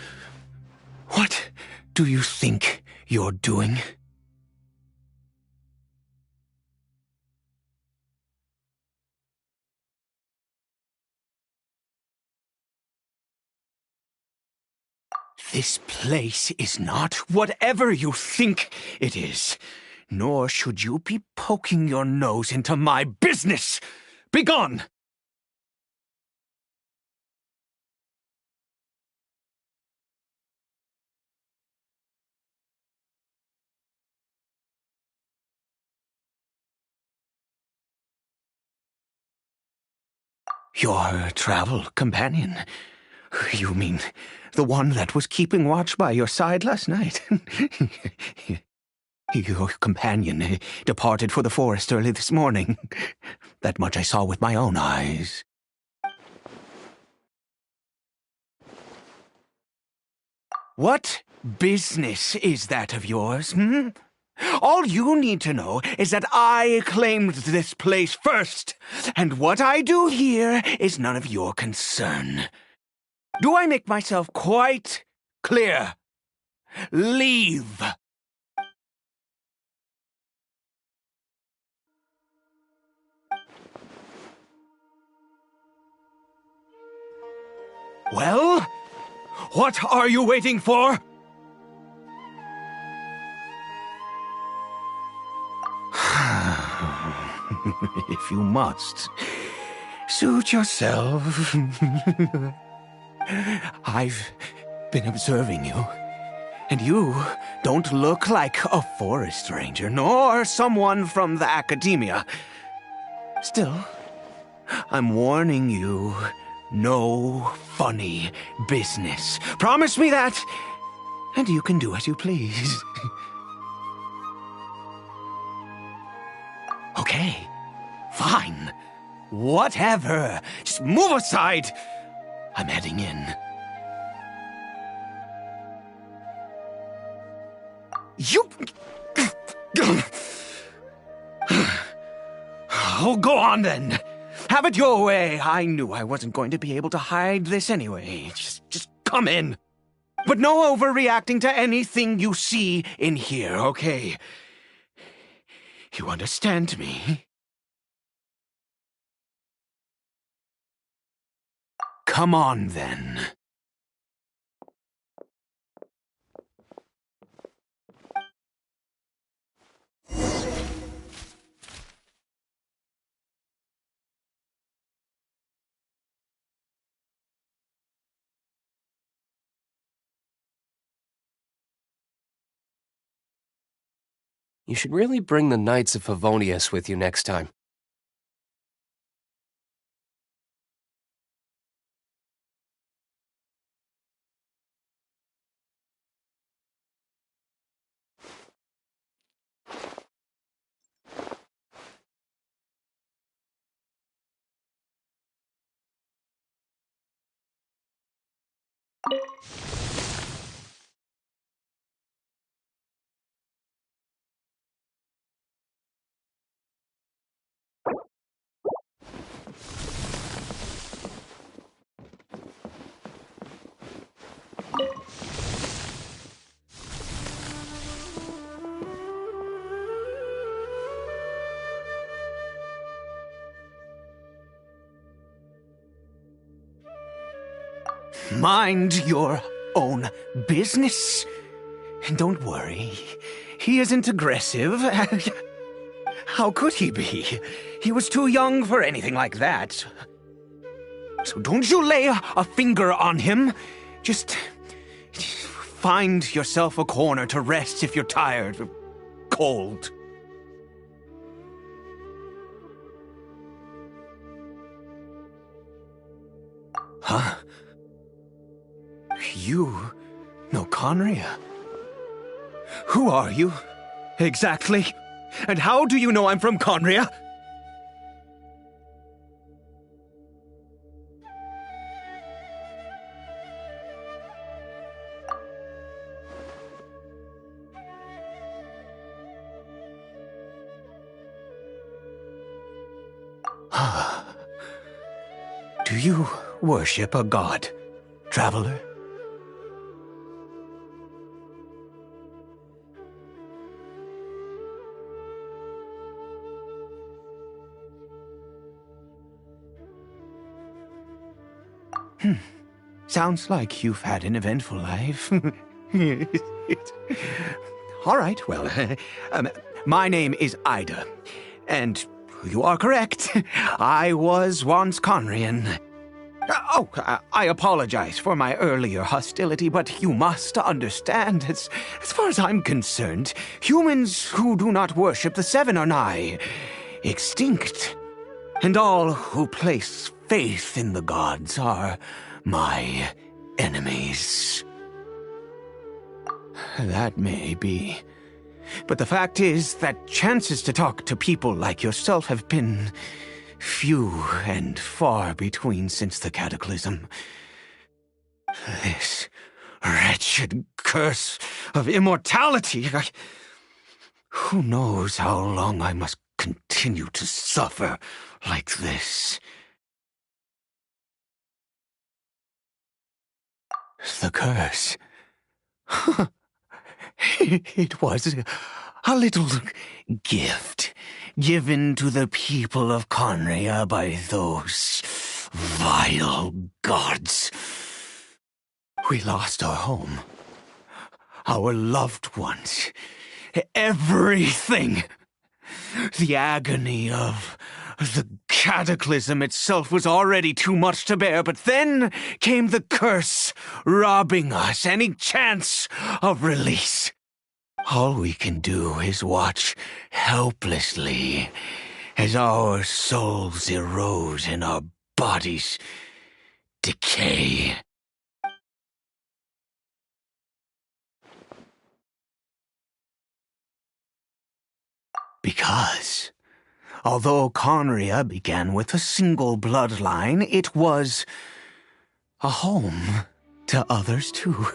What do you think you're doing? This place is not whatever you think it is, nor should you be poking your nose into my business. Begone! Your travel companion? You mean the one that was keeping watch by your side last night? Your companion departed for the forest early this morning. That much I saw with my own eyes. What business is that of yours, All you need to know is that I claimed this place first, and what I do here is none of your concern. Do I make myself quite clear? Leave! Well, what are you waiting for? If you must, suit yourself. I've been observing you, and you don't look like a forest ranger, nor someone from the academia. Still, I'm warning you, no funny business. Promise me that, and you can do as you please. Okay, fine. Whatever. Just move aside. I'm heading in. You... Oh, go on then. Have it your way. I knew I wasn't going to be able to hide this anyway. Just come in. But no overreacting to anything you see in here, okay? You understand me? Come on, then. You should really bring the Knights of Favonius with you next time. Mind your own business. Don't worry. He isn't aggressive. How could he be? He was too young for anything like that. So don't you lay a finger on him. Just find yourself a corner to rest if you're tired or cold. Huh? You know Conria? Who are you? Exactly? And how do you know I'm from Conria? Do you worship a god, traveler? Sounds like you've had an eventful life. All right, well, my name is Ida, and you are correct. I was once Conrian. I apologize for my earlier hostility, but you must understand, as far as I'm concerned, humans who do not worship the Seven are nigh extinct, and all who place faith in the gods are my enemies. That may be. But the fact is that chances to talk to people like yourself have been few and far between since the cataclysm. This wretched curse of immortality. Who knows how long I must continue to suffer like this? The curse. It was a little gift given to the people of Conria by those vile gods. We lost our home, our loved ones, everything. The agony of the cataclysm itself was already too much to bear, but then came the curse, robbing us any chance of release. All we can do is watch helplessly as our souls erode and our bodies decay. Because, although Conria began with a single bloodline, it was a home to others too.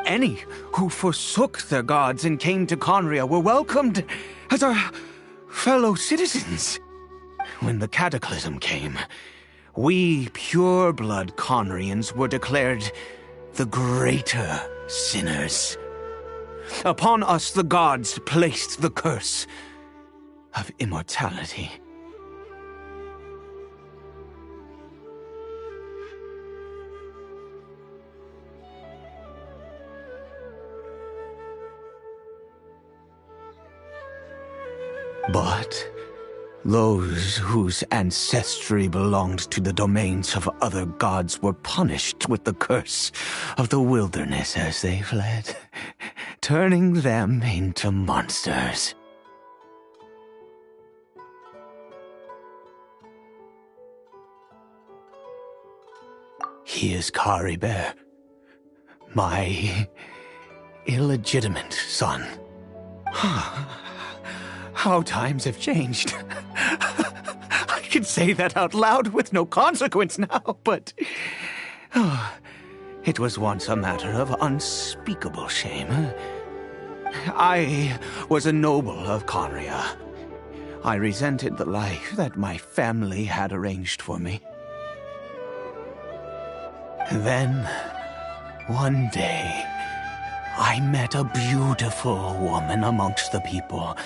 Any who forsook their gods and came to Conria were welcomed as our fellow citizens. When the cataclysm came, we pure-blood Conrians were declared the greater sinners. Upon us the gods placed the curse of immortality. But those whose ancestry belonged to the domains of other gods were punished with the curse of the wilderness as they fled, turning them into monsters. He is Caribert, my illegitimate son. How times have changed. I can say that out loud with no consequence now, but it was once a matter of unspeakable shame. I was a noble of Conria. I resented the life that my family had arranged for me. Then, one day, I met a beautiful woman amongst the people.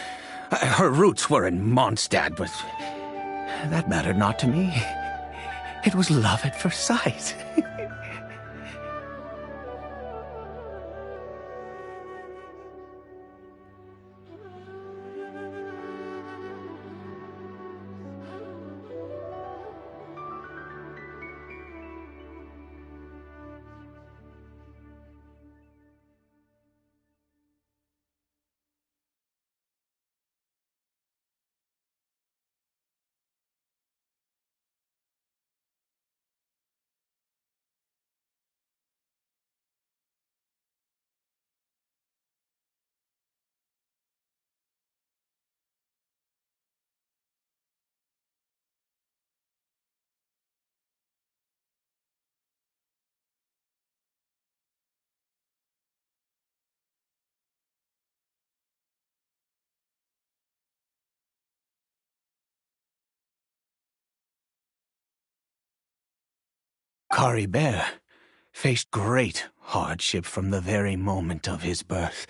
Her roots were in Mondstadt, but that mattered not to me. It was love at first sight. Caribert faced great hardship from the very moment of his birth,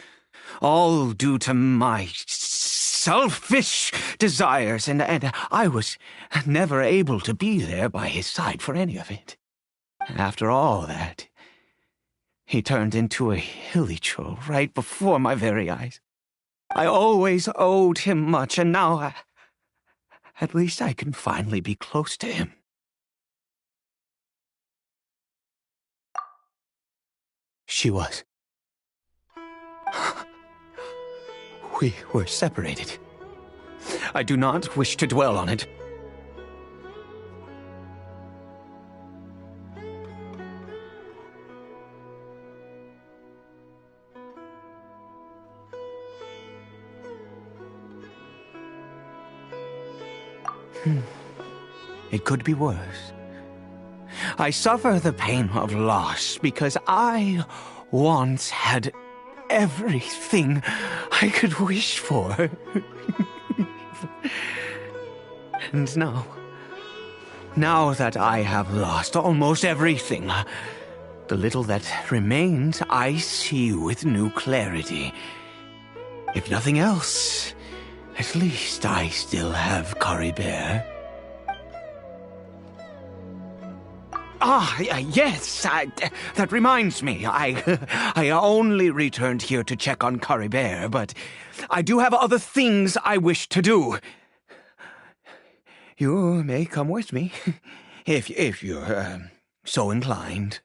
all due to my selfish desires, and I was never able to be there by his side for any of it. After all that, he turned into a hilichurl right before my very eyes. I always owed him much, and now at least I can finally be close to him. She was. We were separated. I do not wish to dwell on it. It could be worse. I suffer the pain of loss because I once had everything I could wish for. And now that I have lost almost everything, the little that remains I see with new clarity. If nothing else, at least I still have Caribert. Yes, that reminds me. I only returned here to check on Caribert, but I do have other things I wish to do. You may come with me, if you're so inclined.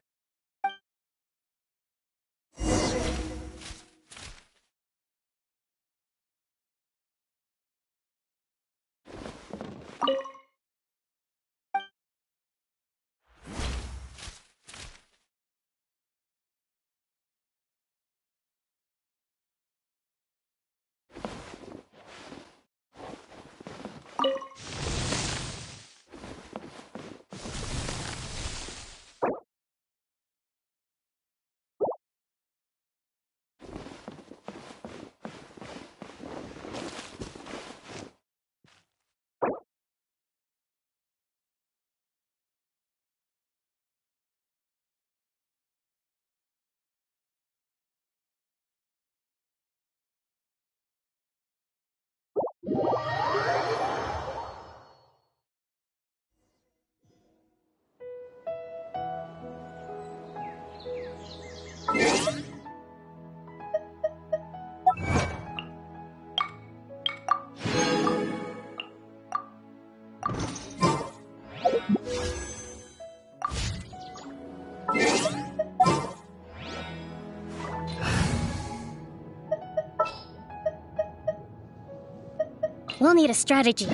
we'll need a strategy.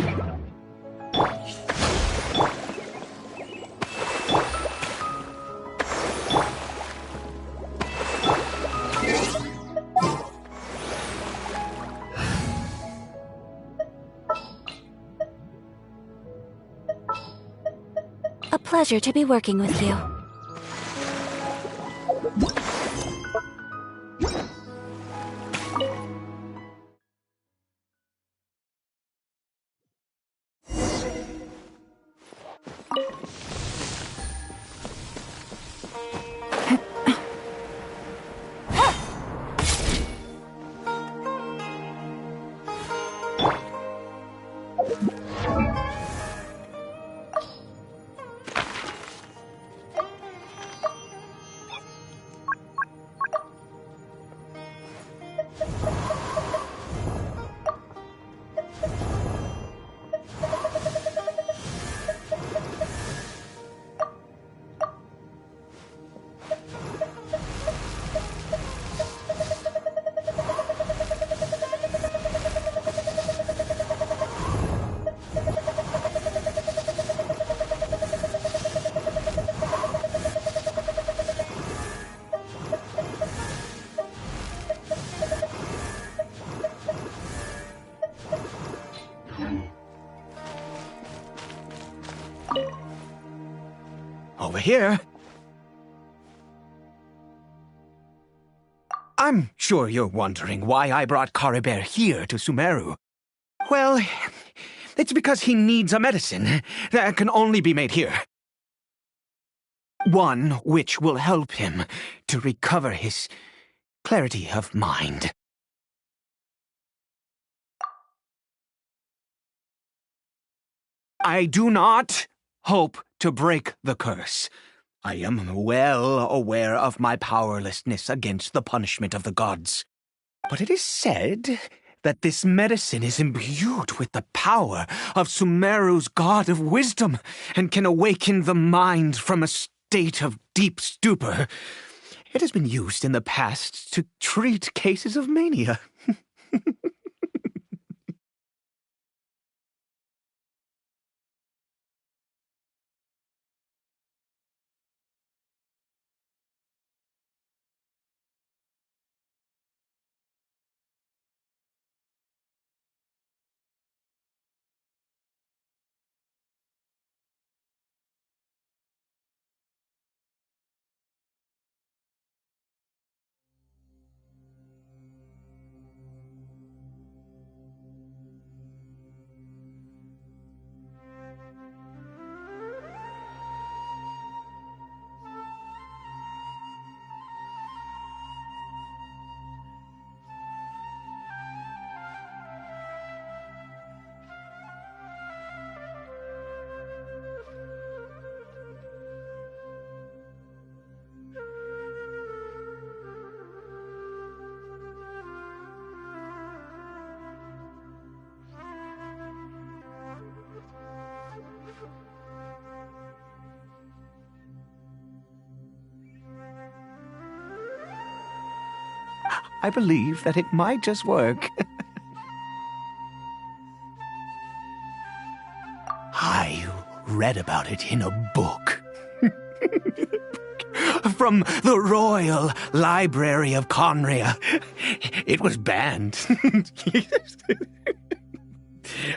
A pleasure to be working with you. Over here. I'm sure you're wondering why I brought Caribert here to Sumeru. Well, it's because he needs a medicine that can only be made here. One which will help him to recover his clarity of mind. I do not hope to break the curse. I am well aware of my powerlessness against the punishment of the gods. But it is said that this medicine is imbued with the power of Sumeru's god of wisdom and can awaken the mind from a state of deep stupor. It has been used in the past to treat cases of mania. I believe that it might just work. I read about it in a book. From the Royal Library of Conria. It was banned.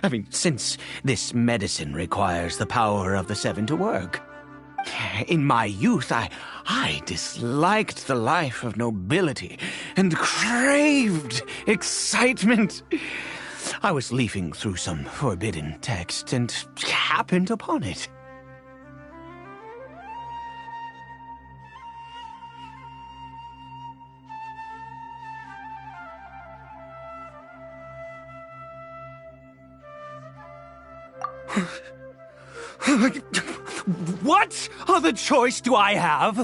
I mean, since this medicine requires the power of the Seven to work. In my youth, I disliked the life of nobility and craved excitement. I was leafing through some forbidden text and happened upon it. What other choice do I have?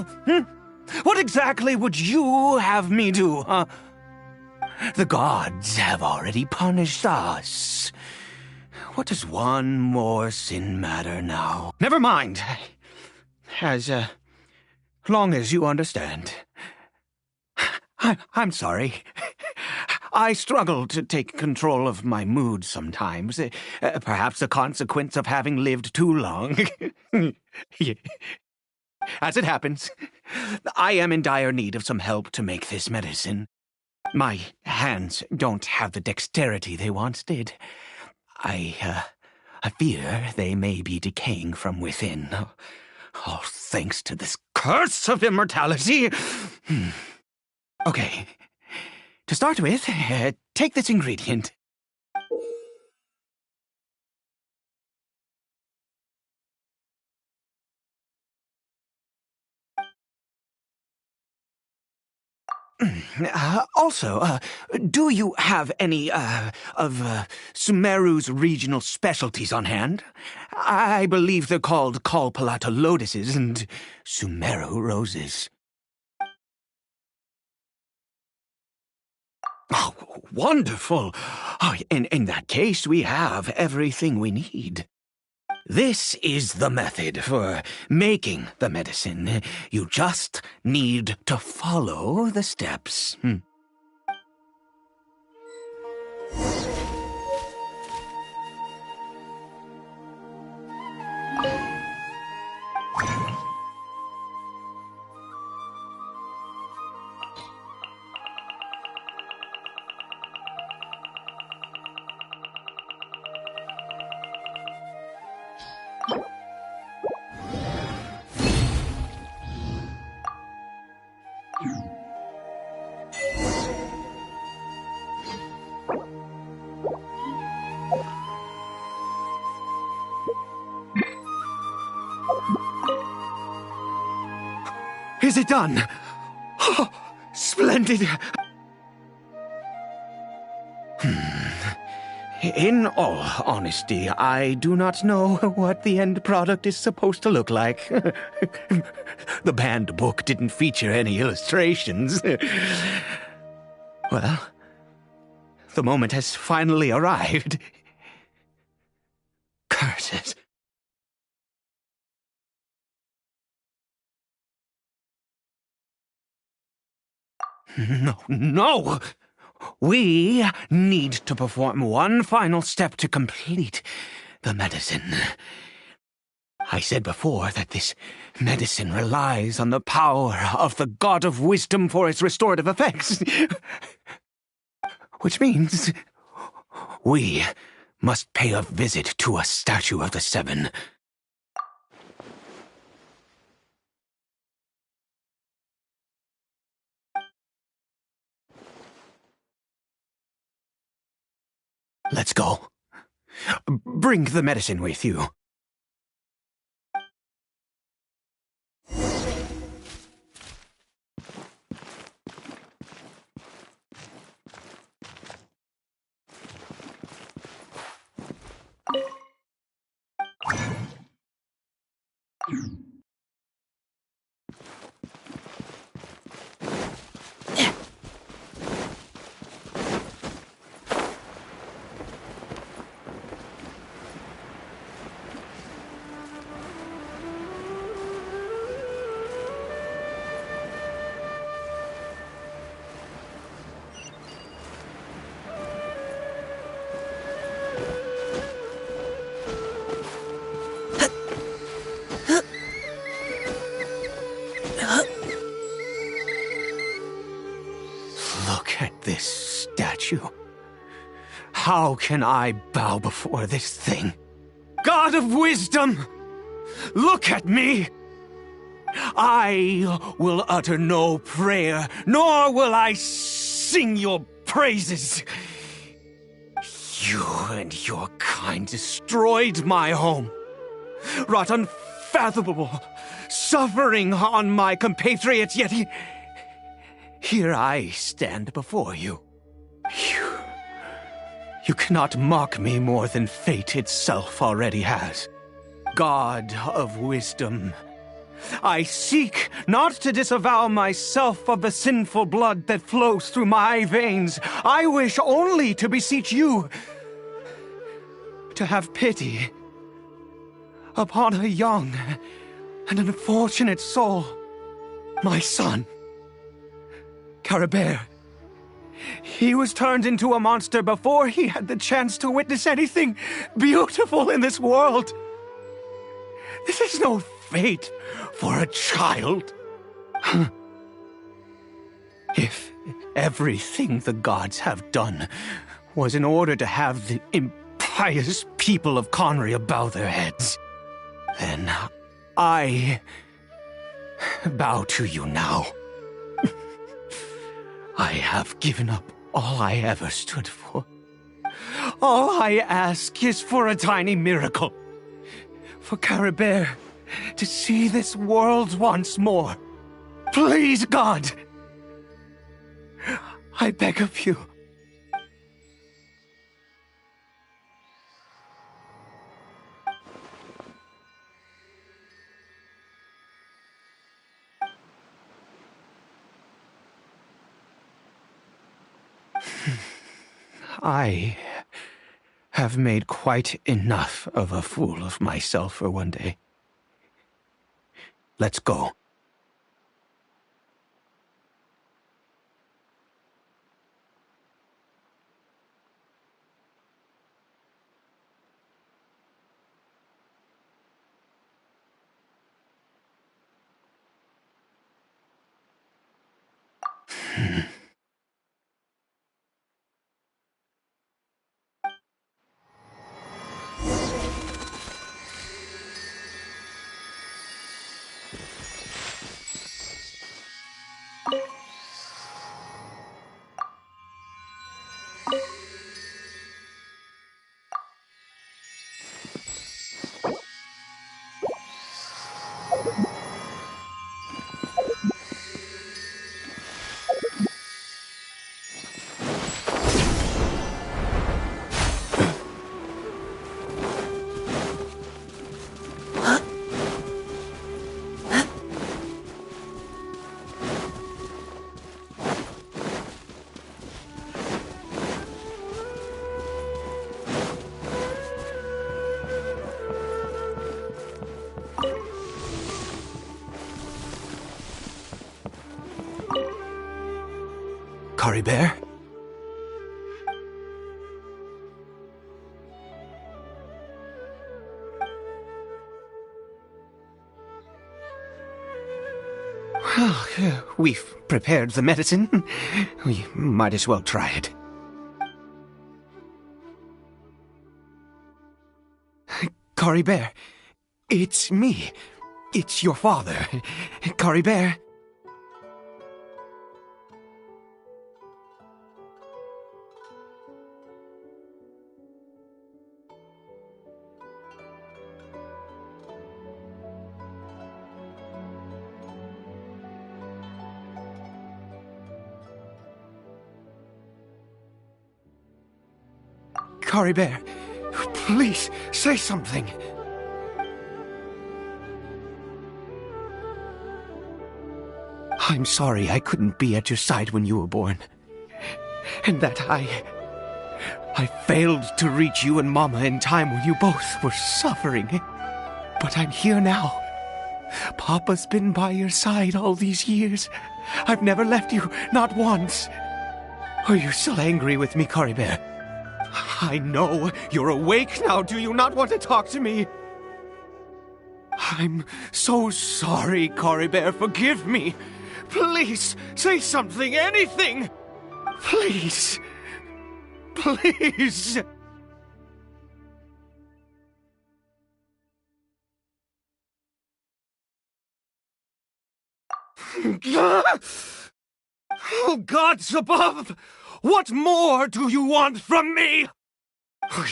What exactly would you have me do, huh? The gods have already punished us. What does one more sin matter now? Never mind. As long as you understand. I'm sorry. I struggle to take control of my mood sometimes. Perhaps a consequence of having lived too long. Yeah. As it happens, I am in dire need of some help to make this medicine. My hands don't have the dexterity they once did. I fear they may be decaying from within. Oh, thanks to this curse of immortality. Okay. To start with, take this ingredient. Also, do you have any, of Sumeru's regional specialties on hand? I believe they're called Kalpalata lotuses and Sumeru roses. Oh, wonderful! Oh, in that case, we have everything we need. This is the method for making the medicine. You just need to follow the steps. Is it done? Oh, splendid! In all honesty, I do not know what the end product is supposed to look like. The banned book didn't feature any illustrations. Well, the moment has finally arrived. Curses. No! We need to perform one final step to complete the medicine. I said before that this medicine relies on the power of the God of Wisdom for its restorative effects. Which means we must pay a visit to a statue of the Seven. Let's go. Bring the medicine with you. How can I bow before this thing? God of Wisdom, look at me! I will utter no prayer, nor will I sing your praises. You and your kind destroyed my home, wrought unfathomable suffering on my compatriots, yet here I stand before you. You cannot mock me more than fate itself already has. God of Wisdom, I seek not to disavow myself of the sinful blood that flows through my veins. I wish only to beseech you to have pity upon a young and unfortunate soul, my son, Carabert. He was turned into a monster before he had the chance to witness anything beautiful in this world. This is no fate for a child. If everything the gods have done was in order to have the impious people of Conria bow their heads, then I bow to you now. I have given up all I ever stood for. All I ask is for a tiny miracle. For Caribert to see this world once more. Please, God! I beg of you. I have made quite enough of a fool of myself for one day. Let's go. Caribert? Well, we've prepared the medicine. We might as well try it. Caribert, it's me. It's your father. Caribert. Caribert, please, say something. I'm sorry I couldn't be at your side when you were born. And that I failed to reach you and Mama in time when you both were suffering. But I'm here now. Papa's been by your side all these years. I've never left you, not once. Are you still angry with me, Caribert? I know you're awake now. Do you not want to talk to me? I'm so sorry, Caribert. Forgive me. Please, say something, anything. Please. Please. Oh, gods above! What more do you want from me?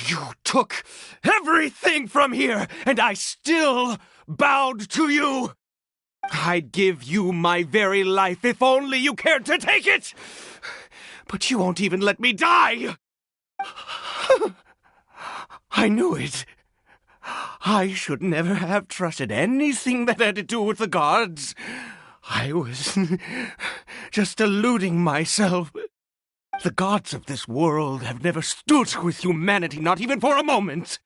You took everything from here, and I still bowed to you. I'd give you my very life if only you cared to take it. But you won't even let me die. I knew it. I should never have trusted anything that had to do with the gods. I was just deluding myself. The gods of this world have never stood with humanity, not even for a moment.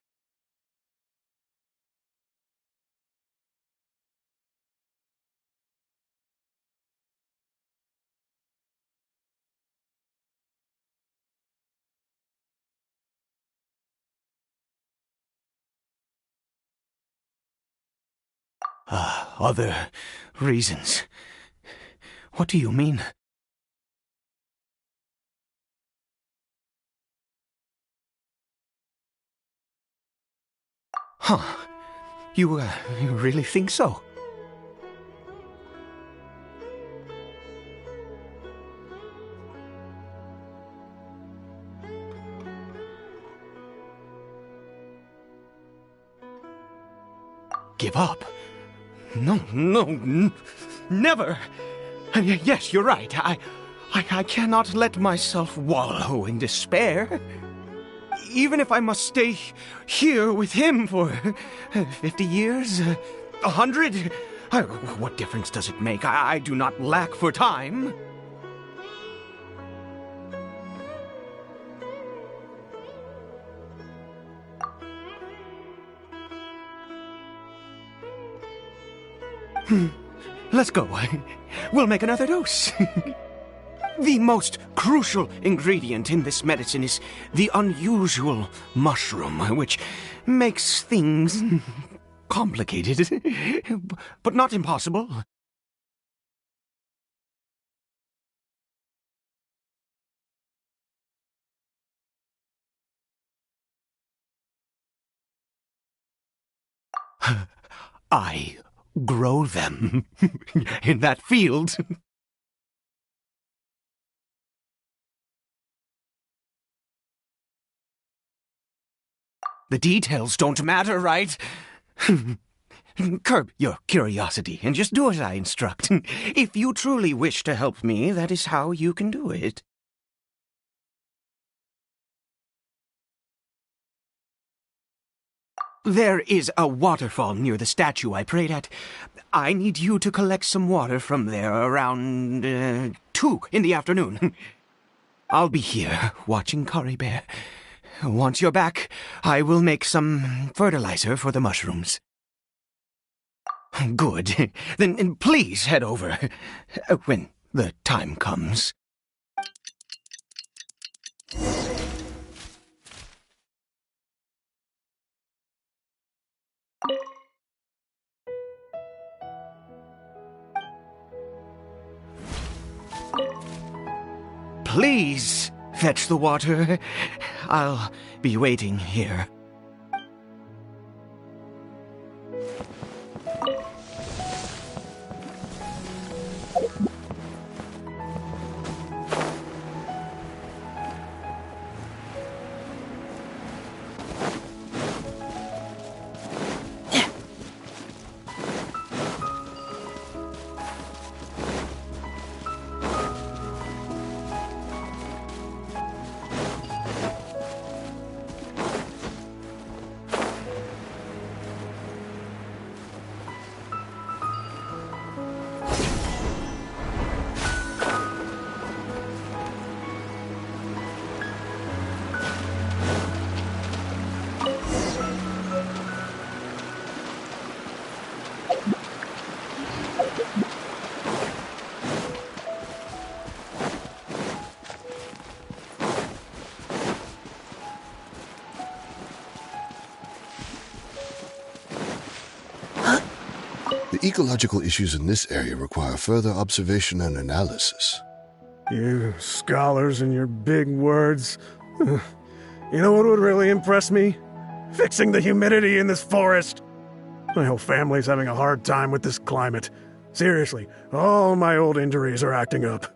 Other reasons? What do you mean? Huh. You really think so? Give up? No, never! Yes, you're right. I cannot let myself wallow in despair. Even if I must stay here with him for 50 years, 100, what difference does it make? I do not lack for time. Let's go. We'll make another dose. The most crucial ingredient in this medicine is the unusual mushroom, which makes things complicated, but not impossible. I grow them in that field. The details don't matter, right? Curb your curiosity and just do as I instruct. If you truly wish to help me, that is how you can do it. There is a waterfall near the statue I prayed at. I need you to collect some water from there around 2 in the afternoon. I'll be here watching Curry Bear. Once you're back, I will make some fertilizer for the mushrooms. Good. Then please head over when the time comes. Please fetch the water. I'll be waiting here. The ecological issues in this area require further observation and analysis. You scholars and your big words. You know what would really impress me? Fixing the humidity in this forest. My whole family's having a hard time with this climate. Seriously, all my old injuries are acting up.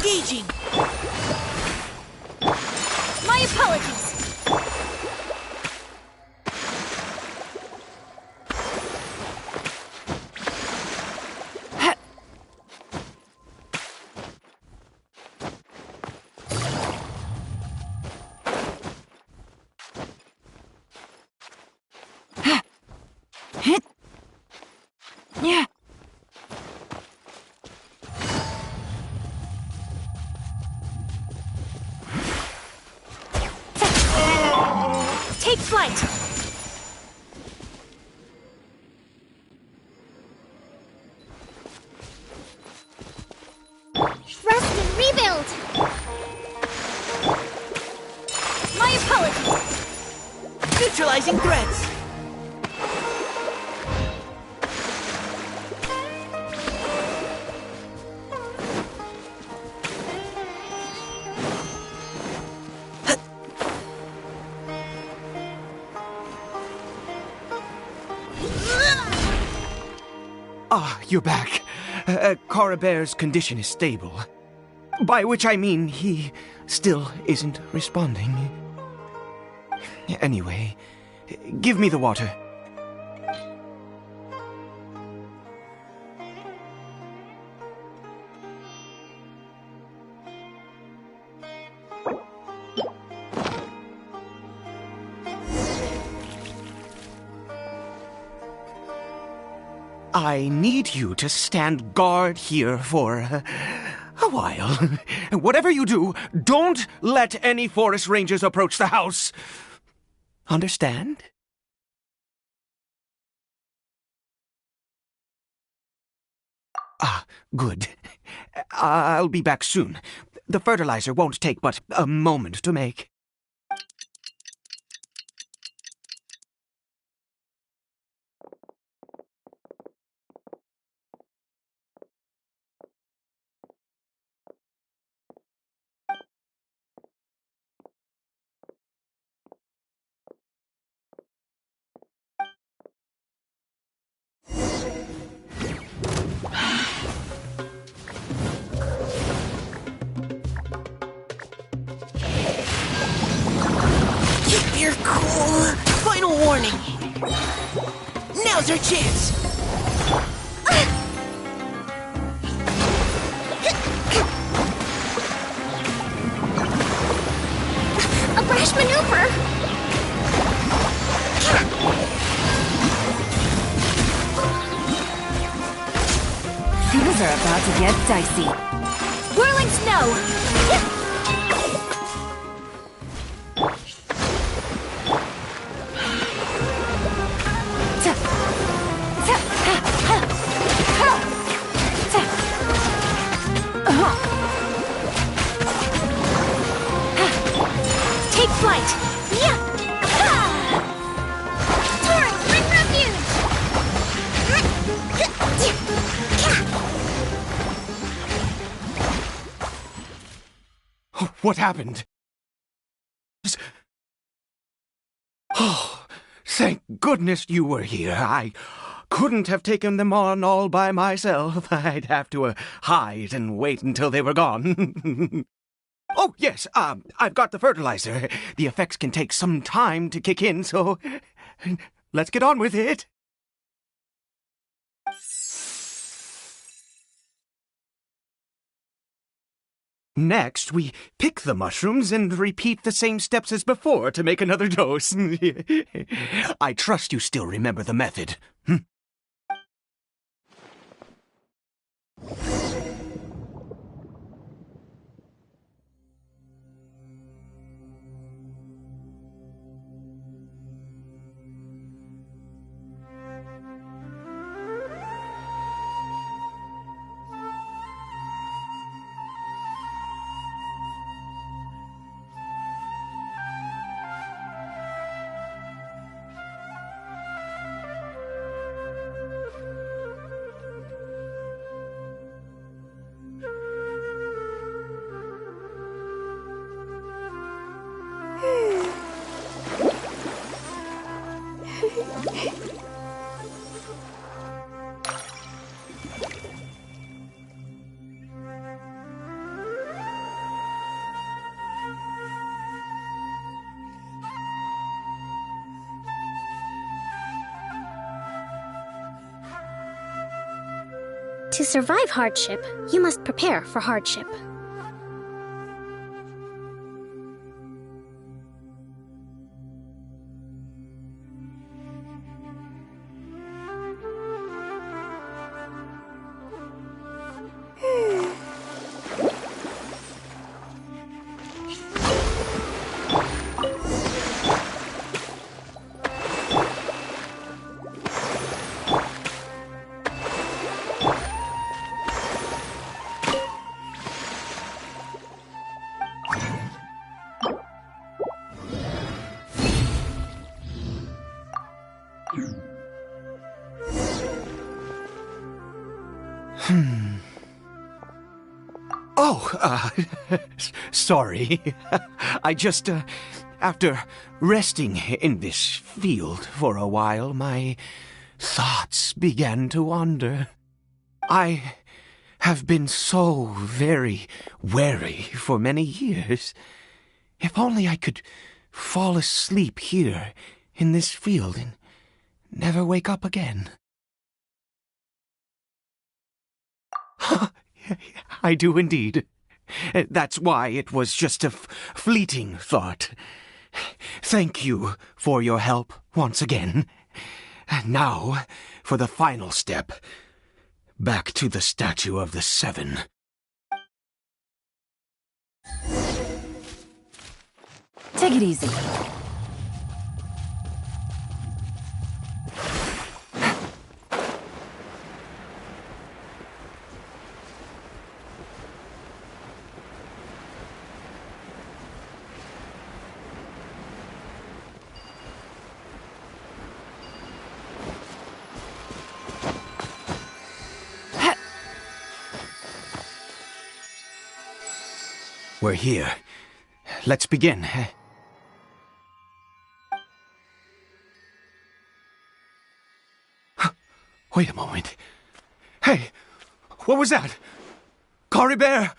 Engaging! My apologies! Take flight! Rest and rebuild! My apologies! Neutralizing threats! Ah, you're back. Coribear's condition is stable. By which I mean he still isn't responding. Anyway, give me the water. I need you to stand guard here for a while. Whatever you do, don't let any forest rangers approach the house. Understand? Ah, good. I'll be back soon. The fertilizer won't take but a moment to make. You're cool. Final warning. Now's our chance. A brash maneuver! Things are about to get dicey. Whirling snow! Take flight! Yeah! Torrent, bring refuge! What happened? Oh, thank goodness you were here. I couldn't have taken them on all by myself. I'd have to hide and wait until they were gone. Oh, yes, I've got the fertilizer. The effects can take some time to kick in, so let's get on with it. Next, we pick the mushrooms and repeat the same steps as before to make another dose. I trust you still remember the method. To survive hardship, you must prepare for hardship. Sorry. I just, after resting in this field for a while, my thoughts began to wander. I have been so very wary for many years. If only I could fall asleep here in this field and never wake up again. I do indeed. That's why it was just a fleeting thought. Thank you for your help once again. Now, for the final step. Back to the Statue of the Seven. Take it easy. We're here. Let's begin. Wait a moment. Hey, what was that? Coribert!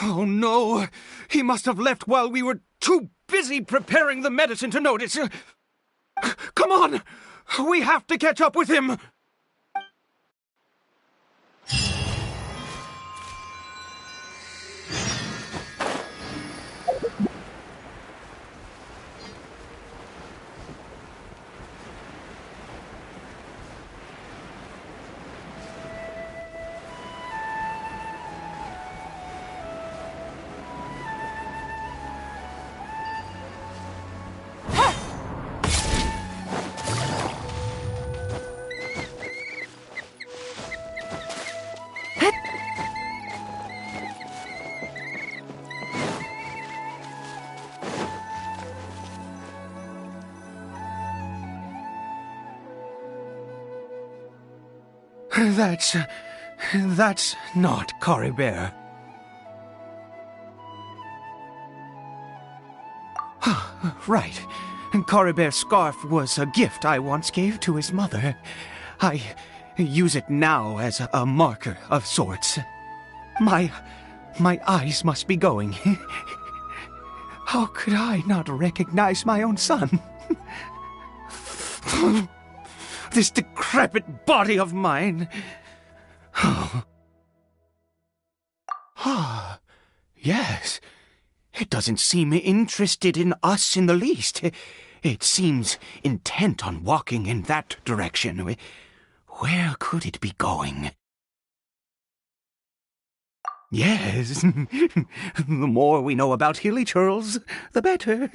Oh no, he must have left while we were too busy preparing the medicine to notice. Come on, we have to catch up with him. That's not Coribert. Right. Coribert's scarf was a gift I once gave to his mother. I use it now as a marker of sorts. My eyes must be going. How could I not recognize my own son? This decrepit body of mine. Yes. It doesn't seem interested in us in the least. It seems intent on walking in that direction. Where could it be going? Yes. The more we know about Hilly Churls, the better.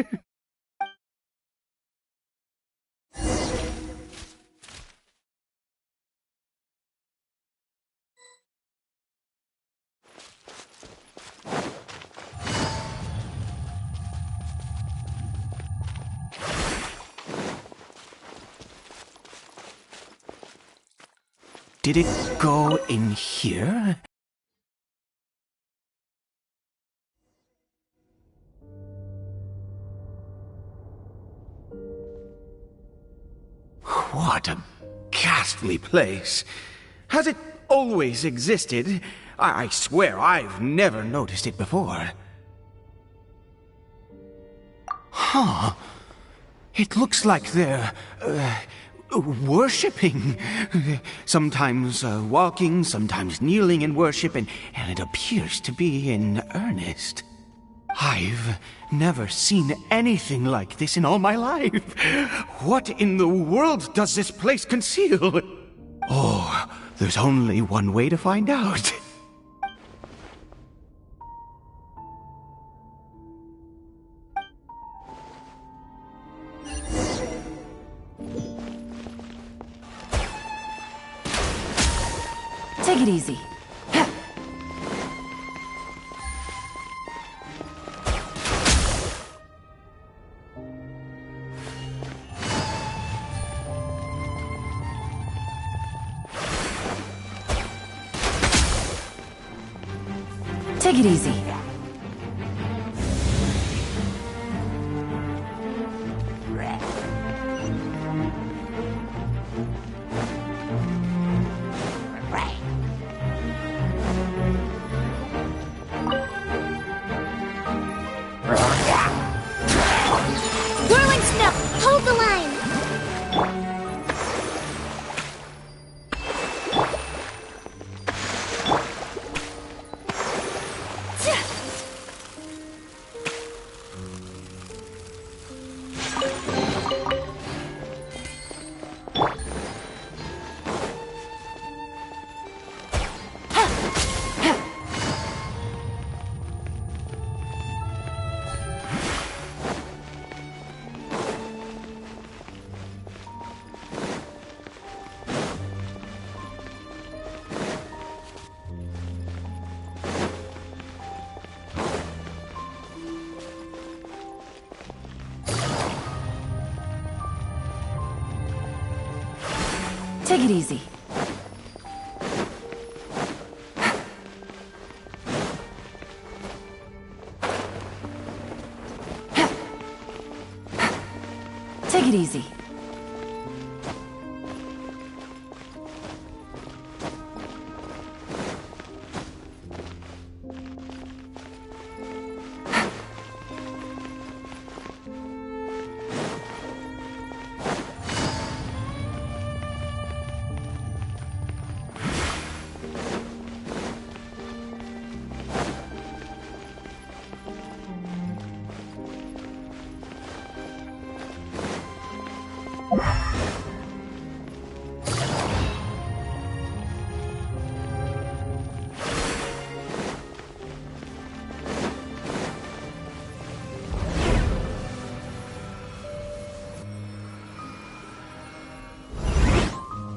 Did it go in here? What a ghastly place. Has it always existed? I swear I've never noticed it before. Huh. It looks like they're, worshipping. Sometimes walking, sometimes kneeling in worship, and it appears to be in earnest. I've never seen anything like this in all my life. What in the world does this place conceal? Oh, there's only one way to find out. Take it easy. Take it easy. Whirling snow! Hold the line! Take it easy. Take it easy.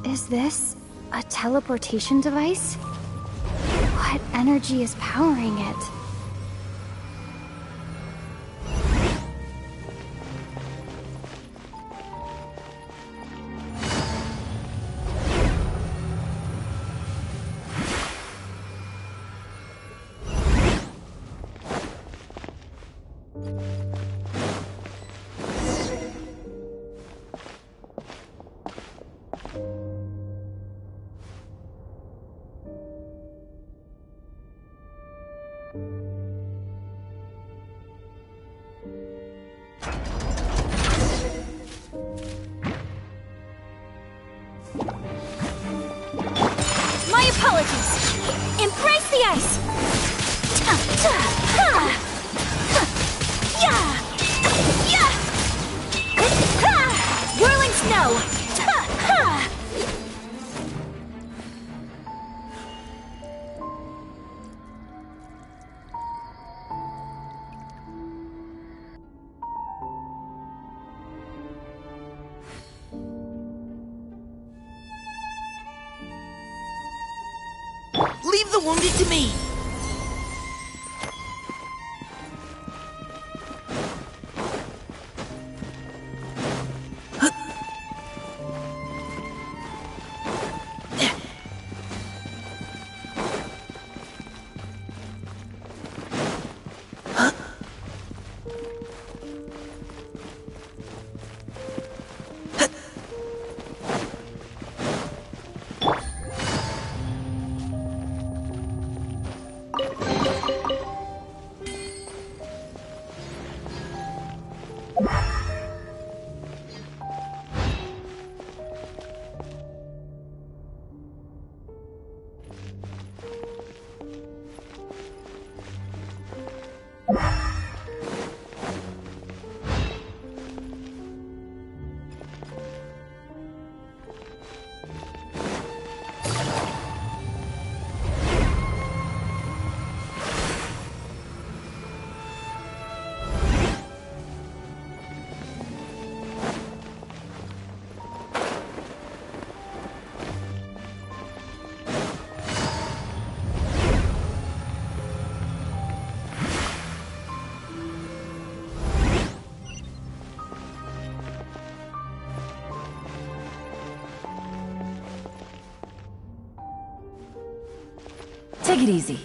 Is this a teleportation device? What energy is powering it? My apologies! Embrace the ice! Whirling snow! Leave the wounded to me! Take it easy.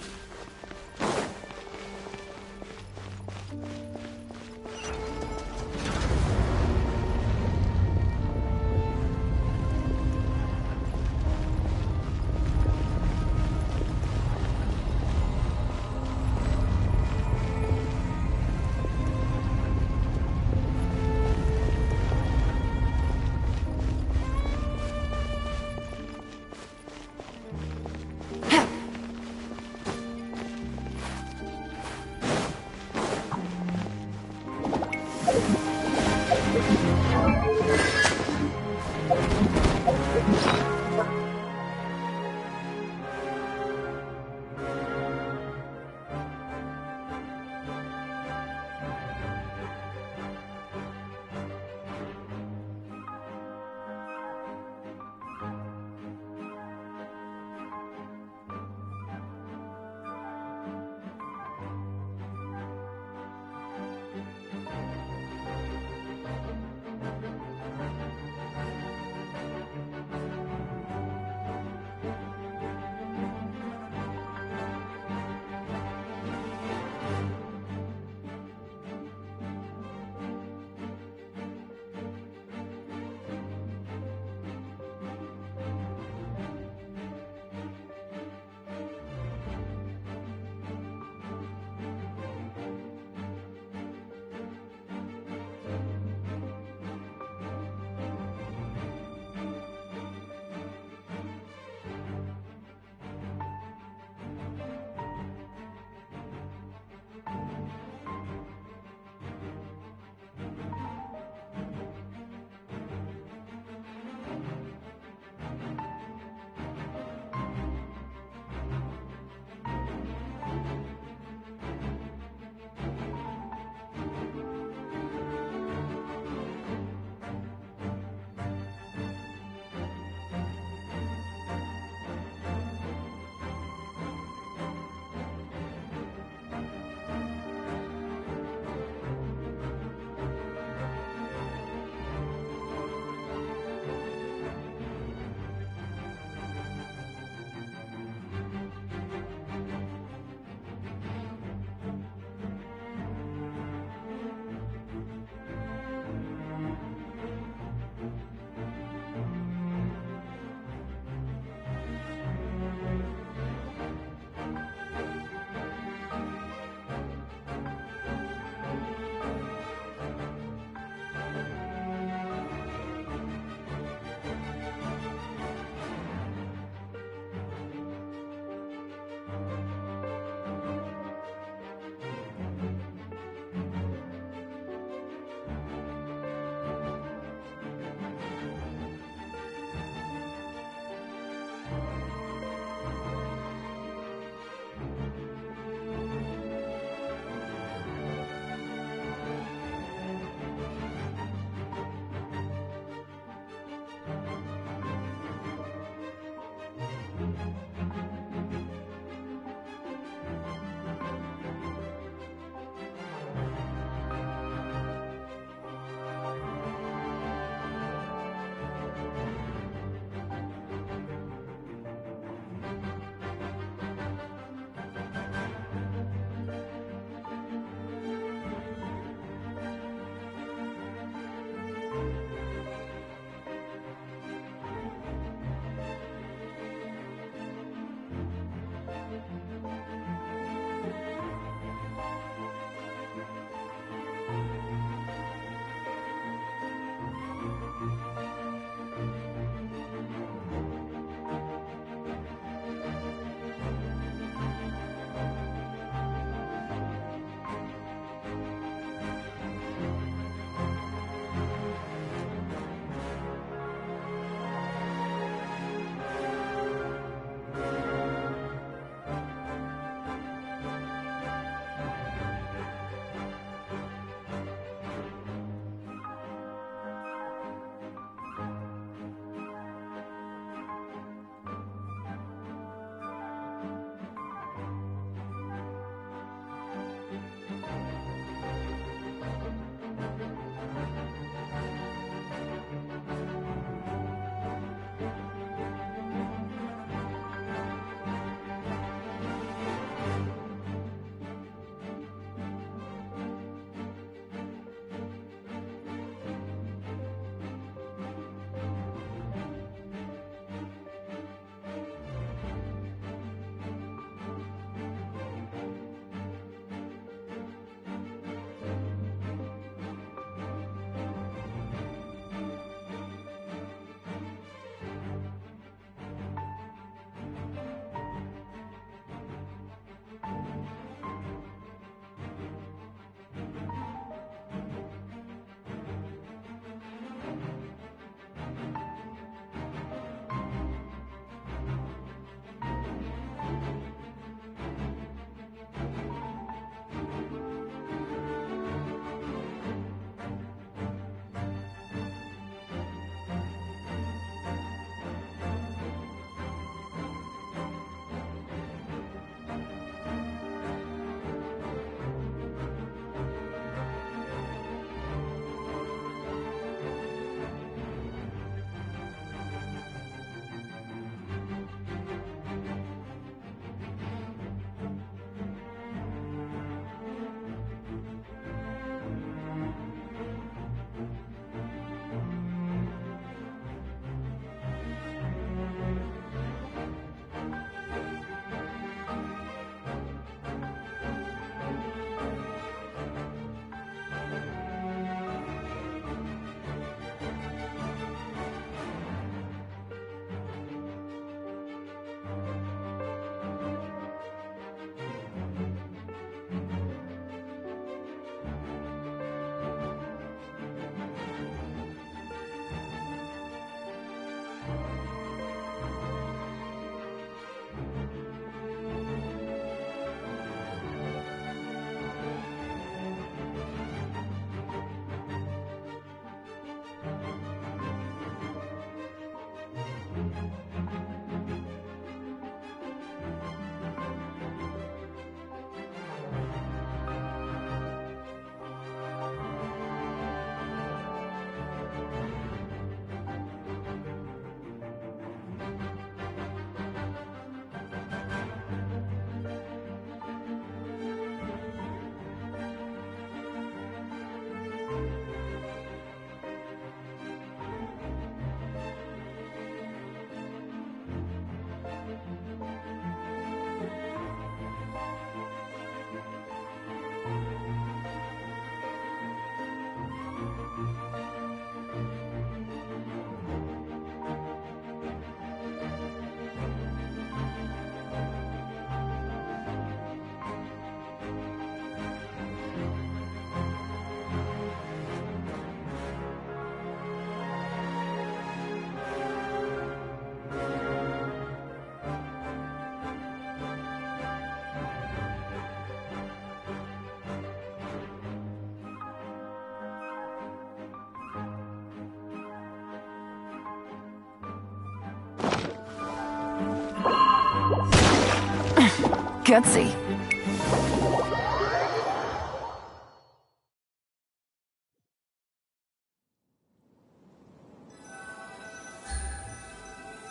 Gutsy.